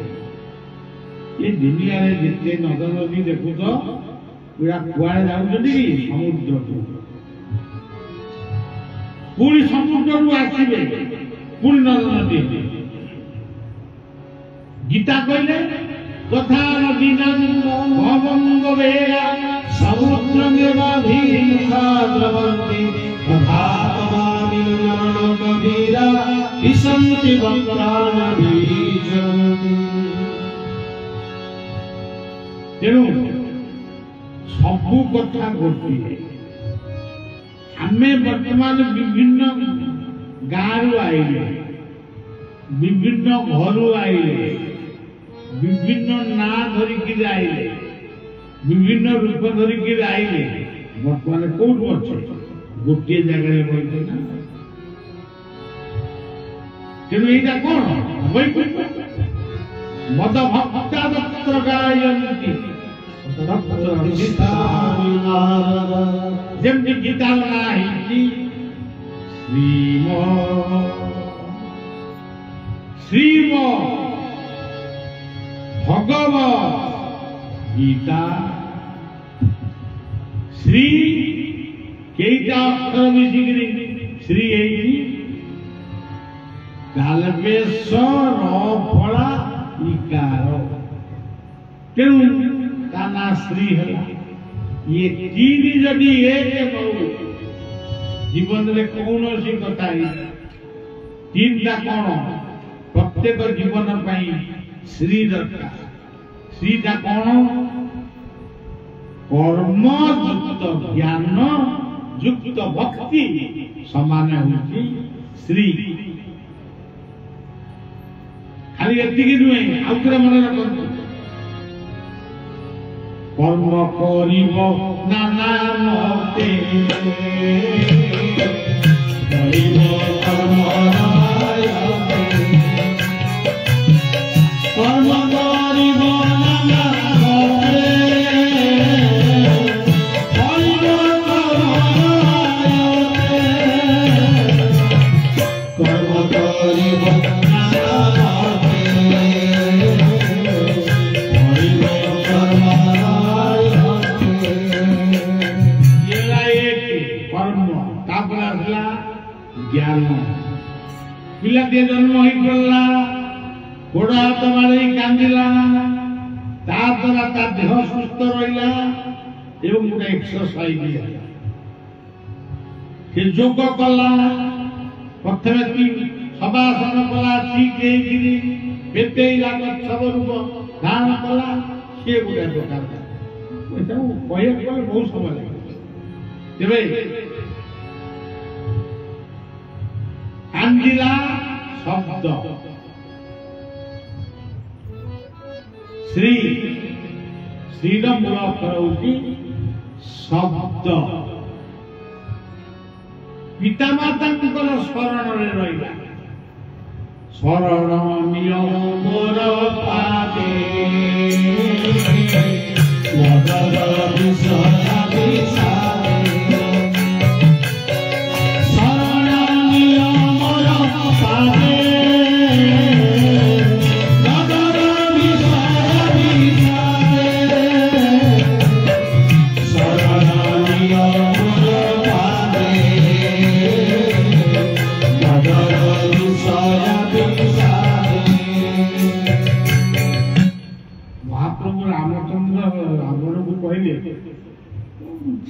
ये दुनिया रे जिते नद नदी देखु तो पूरा कुआड़े जाउछथि समुद्र को पूरी समुद्र को आसीबे पूरी नद नदी गीता कहले तथा नदीनां भवंग वेगा समुद्रमेवाभिमुखाद्रवन्ति तथा तमानिर्मरणोपवीरा विसन्ति वक्त्राणबीजन्ति तेणु सबु कथा गोटे आमे वर्तमान विभिन्न गाँव आइले विभिन्न घर आइले विभिन्न ना धरिकी आइले विभिन्न रूप धरिकी आइले बर्तमान कौट अच्छे गोटे जगह बहते ना तेणु यहाँ कौन मद भक्ता दत्र गायन्ति जमती गीता बनाई श्रीम भगवत गीता श्री कईटा अक्षर मिसिक श्री है ଗାଲବେଶ ଫଳା ଇକାର ତେଣୁ ତା ନା ଶ୍ରୀ ହେଲା। ଇଏ ତିନି ଯଦି ଏକ ହଉ ଜୀବନରେ କୌଣସି କଥା ତିନିଟା କଣ ପ୍ରତ୍ୟେକ ଜୀବନ ପାଇଁ ଶ୍ରୀ ଦରକାର। ଶ୍ରୀଟା କଣ? କର୍ମ ଯୁକ୍ତ ଜ୍ଞାନ ଯୁକ୍ତ ଭକ୍ତି ସମାନ ହଉଛି ଶ୍ରୀ। ଖାଲି ଏତିକି ନୁହେଁ, ଆଉ ଥରେ ମନେ ରଖନ୍ତୁ। କର୍ମ କରିବ ନାନା ମତେ କରିବ କର୍ମ କର୍ମ କରିବ ନାନା ମତେ କରିବ କର୍ମ କରିବ ଜ୍ଞାନ। ପିଲାଟିଏ ଜନ୍ମ ହୋଇ ପଡ଼ିଲା, ଗୋଡ଼ ହାତ ମାରି କାନ୍ଦିଲା, ତା ଦ୍ୱାରା ତା ଦେହ ସୁସ୍ଥ ରହିଲା ଏବଂ ଗୋଟେ ଏକ୍ସରସାଇଜ ହେଲା। ସେ ଯୋଗ କଲା, ପ୍ରଥମେ ସବାସନ କଲା, ଠିକ ହେଇକିରି ପେଟେଇଲା, ଗଛ ରୂପ ଧାରଣ କଲା। ସିଏ ଗୋଟେ ପ୍ରକାର ଏସବୁ କହିବାକୁ ଗଲେ ବହୁତ ସମୟ ଲାଗେ। ତେବେ କାନ୍ଦିଲା ଶବ୍ଦ ଶ୍ରୀ, ଶ୍ରୀର ମୂଳ ଅକ୍ଷର ହଉଛି ଶବ୍ଦ। ପିତାମାତାଙ୍କର ଶରଣରେ ରହିଲା। ଶରଣ ନିୟ ମୋର ପାଦେ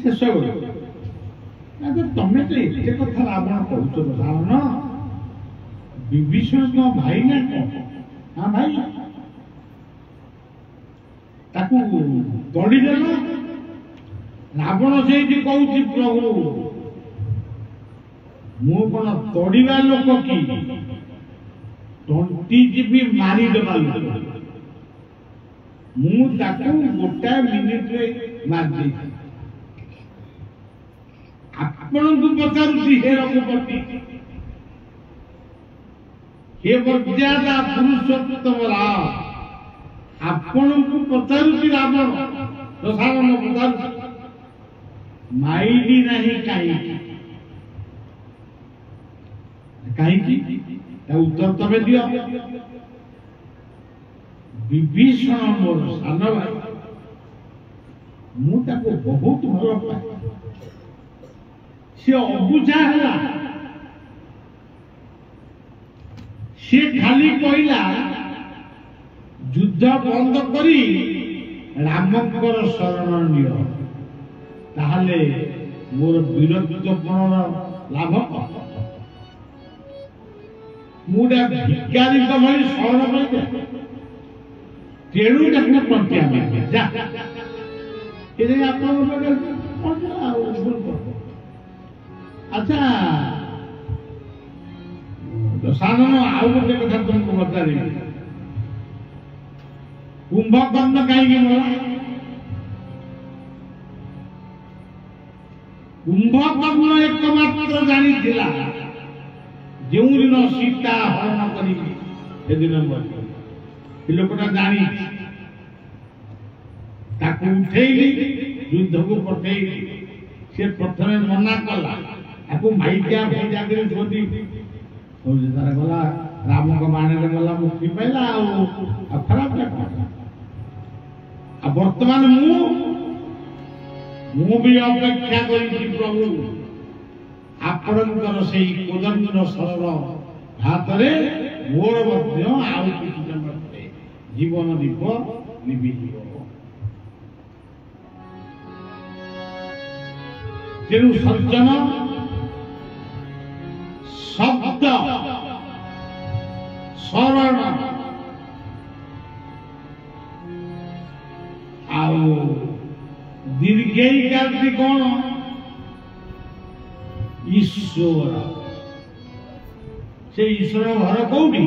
ଶେଷ ତମେ ତ ଏତେ କଥା ରାବଣ କହୁଛ, ରାବଣ ବିଭୀଷଣ ଭାଇ ନା କଣ? ହଁ ଭାଇ, ତାକୁ ତଡ଼ିଦେଲ। ରାବଣ ସେଇଠି କହୁଛି, ପ୍ରଭୁ ମୁଁ କଣ ତଡ଼ିବା ଲୋକ କି? ତଣ୍ଟି ଯିବି ମାରିଦେବା ଲୋକ। ମୁଁ ତାକୁ ଗୋଟାଏ ମିନିଟରେ ମାରିଦେଇଛି। ଆପଣଙ୍କୁ ପଚାରୁଛି, ହେ ରଘୁପତି, ହେ ମର୍ଯ୍ୟାଦା ପୁରୁଷୋତ୍ତମ ରାମ, ଆପଣଙ୍କୁ ପଚାରୁଛି ରାବଣ, ଦଶାନନ ପଚାରୁଛି, ମାଇଲି ନାହିଁ କାହିଁକି? କାହିଁକି? ତା ଉତ୍ତର ତମେ ଦିଅ। ବିଭୀଷଣ ମୋର ସାନ ଭାଇ, ମୁଁ ତାକୁ ବହୁତ ଭଲ ପାଏ। ସେ ଅବୁଝା ହେଲା। ସେ ଖାଲି କହିଲା ଯୁଦ୍ଧ ବନ୍ଦ କରି ରାମଙ୍କର ଶରଣ ନିଅ, ତାହେଲେ ମୋର ବୀରତ୍ୱପଣର ଲାଭ କଣ? ମୁଁ ଗୋଟେ ଭିକାରୀଙ୍କ ଭଳି ଶରଣ କରିବି, ତେଣୁ ତାକୁ ପ୍ରତ୍ୟା ମାରିବେ। ଯା ଏ ଆପଣଙ୍କ ଆଚ୍ଛା ଦଶାନନ, ଆଉ ଗୋଟେ କଥା ତୁମକୁ ପଚାରିବି, କୁମ୍ଭକର୍ଣ୍ଣ କାହିଁକି ମଲା? କୁମ୍ଭକର୍ଣ୍ଣ ଏକମାତ୍ର ଜାଣିଥିଲା ଯେଉଁ ଦିନ ସୀତା ହରଣ କରିବି ସେଦିନ ମରିବ। ସେ ଲୋକଟା ଜାଣିଛି, ତାକୁ ଉଠେଇଲି, ଯୁଦ୍ଧକୁ ପଠେଇଲି। ସେ ପ୍ରଥମେ ମନା କଲା, ତାକୁ ମାଇକିଆ ଭେଜା କରି ଶୋଧି ତାର ଗଲା, ରାମଙ୍କ ବାଣରେ ଗଲା, ମୁକ୍ତି ପାଇଲା। ଆଉ ଖରାପ କଣ? ଆଉ ବର୍ତ୍ତମାନ ମୁଁ ବି ଅପେକ୍ଷା କରିଛି, ପ୍ରଭୁ ଆପଣଙ୍କର ସେଇ କୋଦଣ୍ଡ ସରଳ ହାତରେ ମୋର ମଧ୍ୟ ଆଉ କିଛି ସମୟ ଜୀବନ ଦୀପ ନିଭିଯିବ। ତେଣୁ ସଜ୍ଜନ ଶବ୍ଦ ଶରଣ ଆଉ ଦୀର୍ଘେଇକାରଟି କଣ? ଈଶ୍ୱର। ସେ ଈଶ୍ୱର ଘର କୋଉଠି?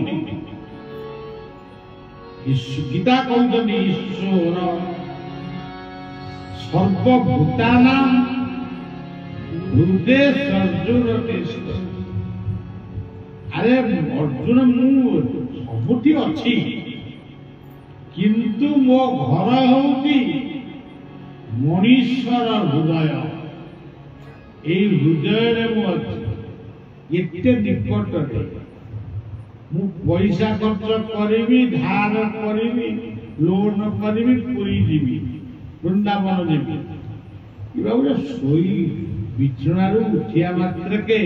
ଗୀତା କହୁଛନ୍ତି ଈଶ୍ୱର ସର୍ବଭୂତାନାଂ ହୃଦୟ ସର୍ଜୁନ ତିଷ୍ଠ। ଆରେ ଅର୍ଜୁନ ମୁଁ ସବୁଠି ଅଛି, କିନ୍ତୁ ମୋ ଘର ହଉଛି ମଣିଷର ହୃଦୟ। ଏଇ ହୃଦୟରେ ମୁଁ ଅଛି, ଏତେ ନିକଟରେ। ମୁଁ ପଇସା ଖର୍ଚ୍ଚ କରିବି, ଧାର କରିବି, ଲୋନ କରିବି, ପୁରୀ ଯିବି, ବୃନ୍ଦାବନ ଯିବି, କିବା ଗୋଟେ ଶୋଇ ବିଛଣାରୁ ଉଠିବା ମାତ୍ରକେ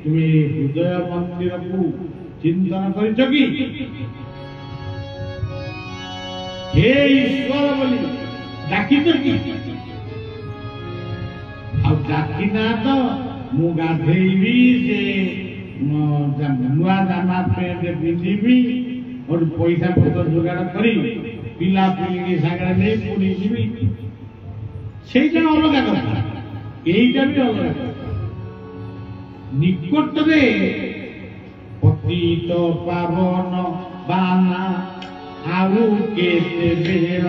ତୁମେ ହୃଦୟ ମନ୍ଦିରକୁ ଚିନ୍ତନ କରିଛ କି? ହେ ଈଶ୍ୱର ବୋଲି ଡାକିଛ କି? ଆଉ ଡାକି ନା ତ ମୁଁ ଗାଧେଇବି, ସେ ନୂଆ ଜାମା ପ୍ୟାଣ୍ଟ ପିନ୍ଧିବି, ଗୋଟେ ପଇସା ପତ୍ର ଯୋଗାଡ଼ କରି ପିଲା ପିଲି ସାଙ୍ଗରେ ନେଇ ପୁରୀ ଯିବି, ସେଇଟା ଅଲଗା କଥା। এইটা ବି ଅଲଗା କଥା। ନିକଟରେ ପତିତ ପାବନ ବାନା ଆଉ କେତେ ବେଳ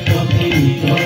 Pati to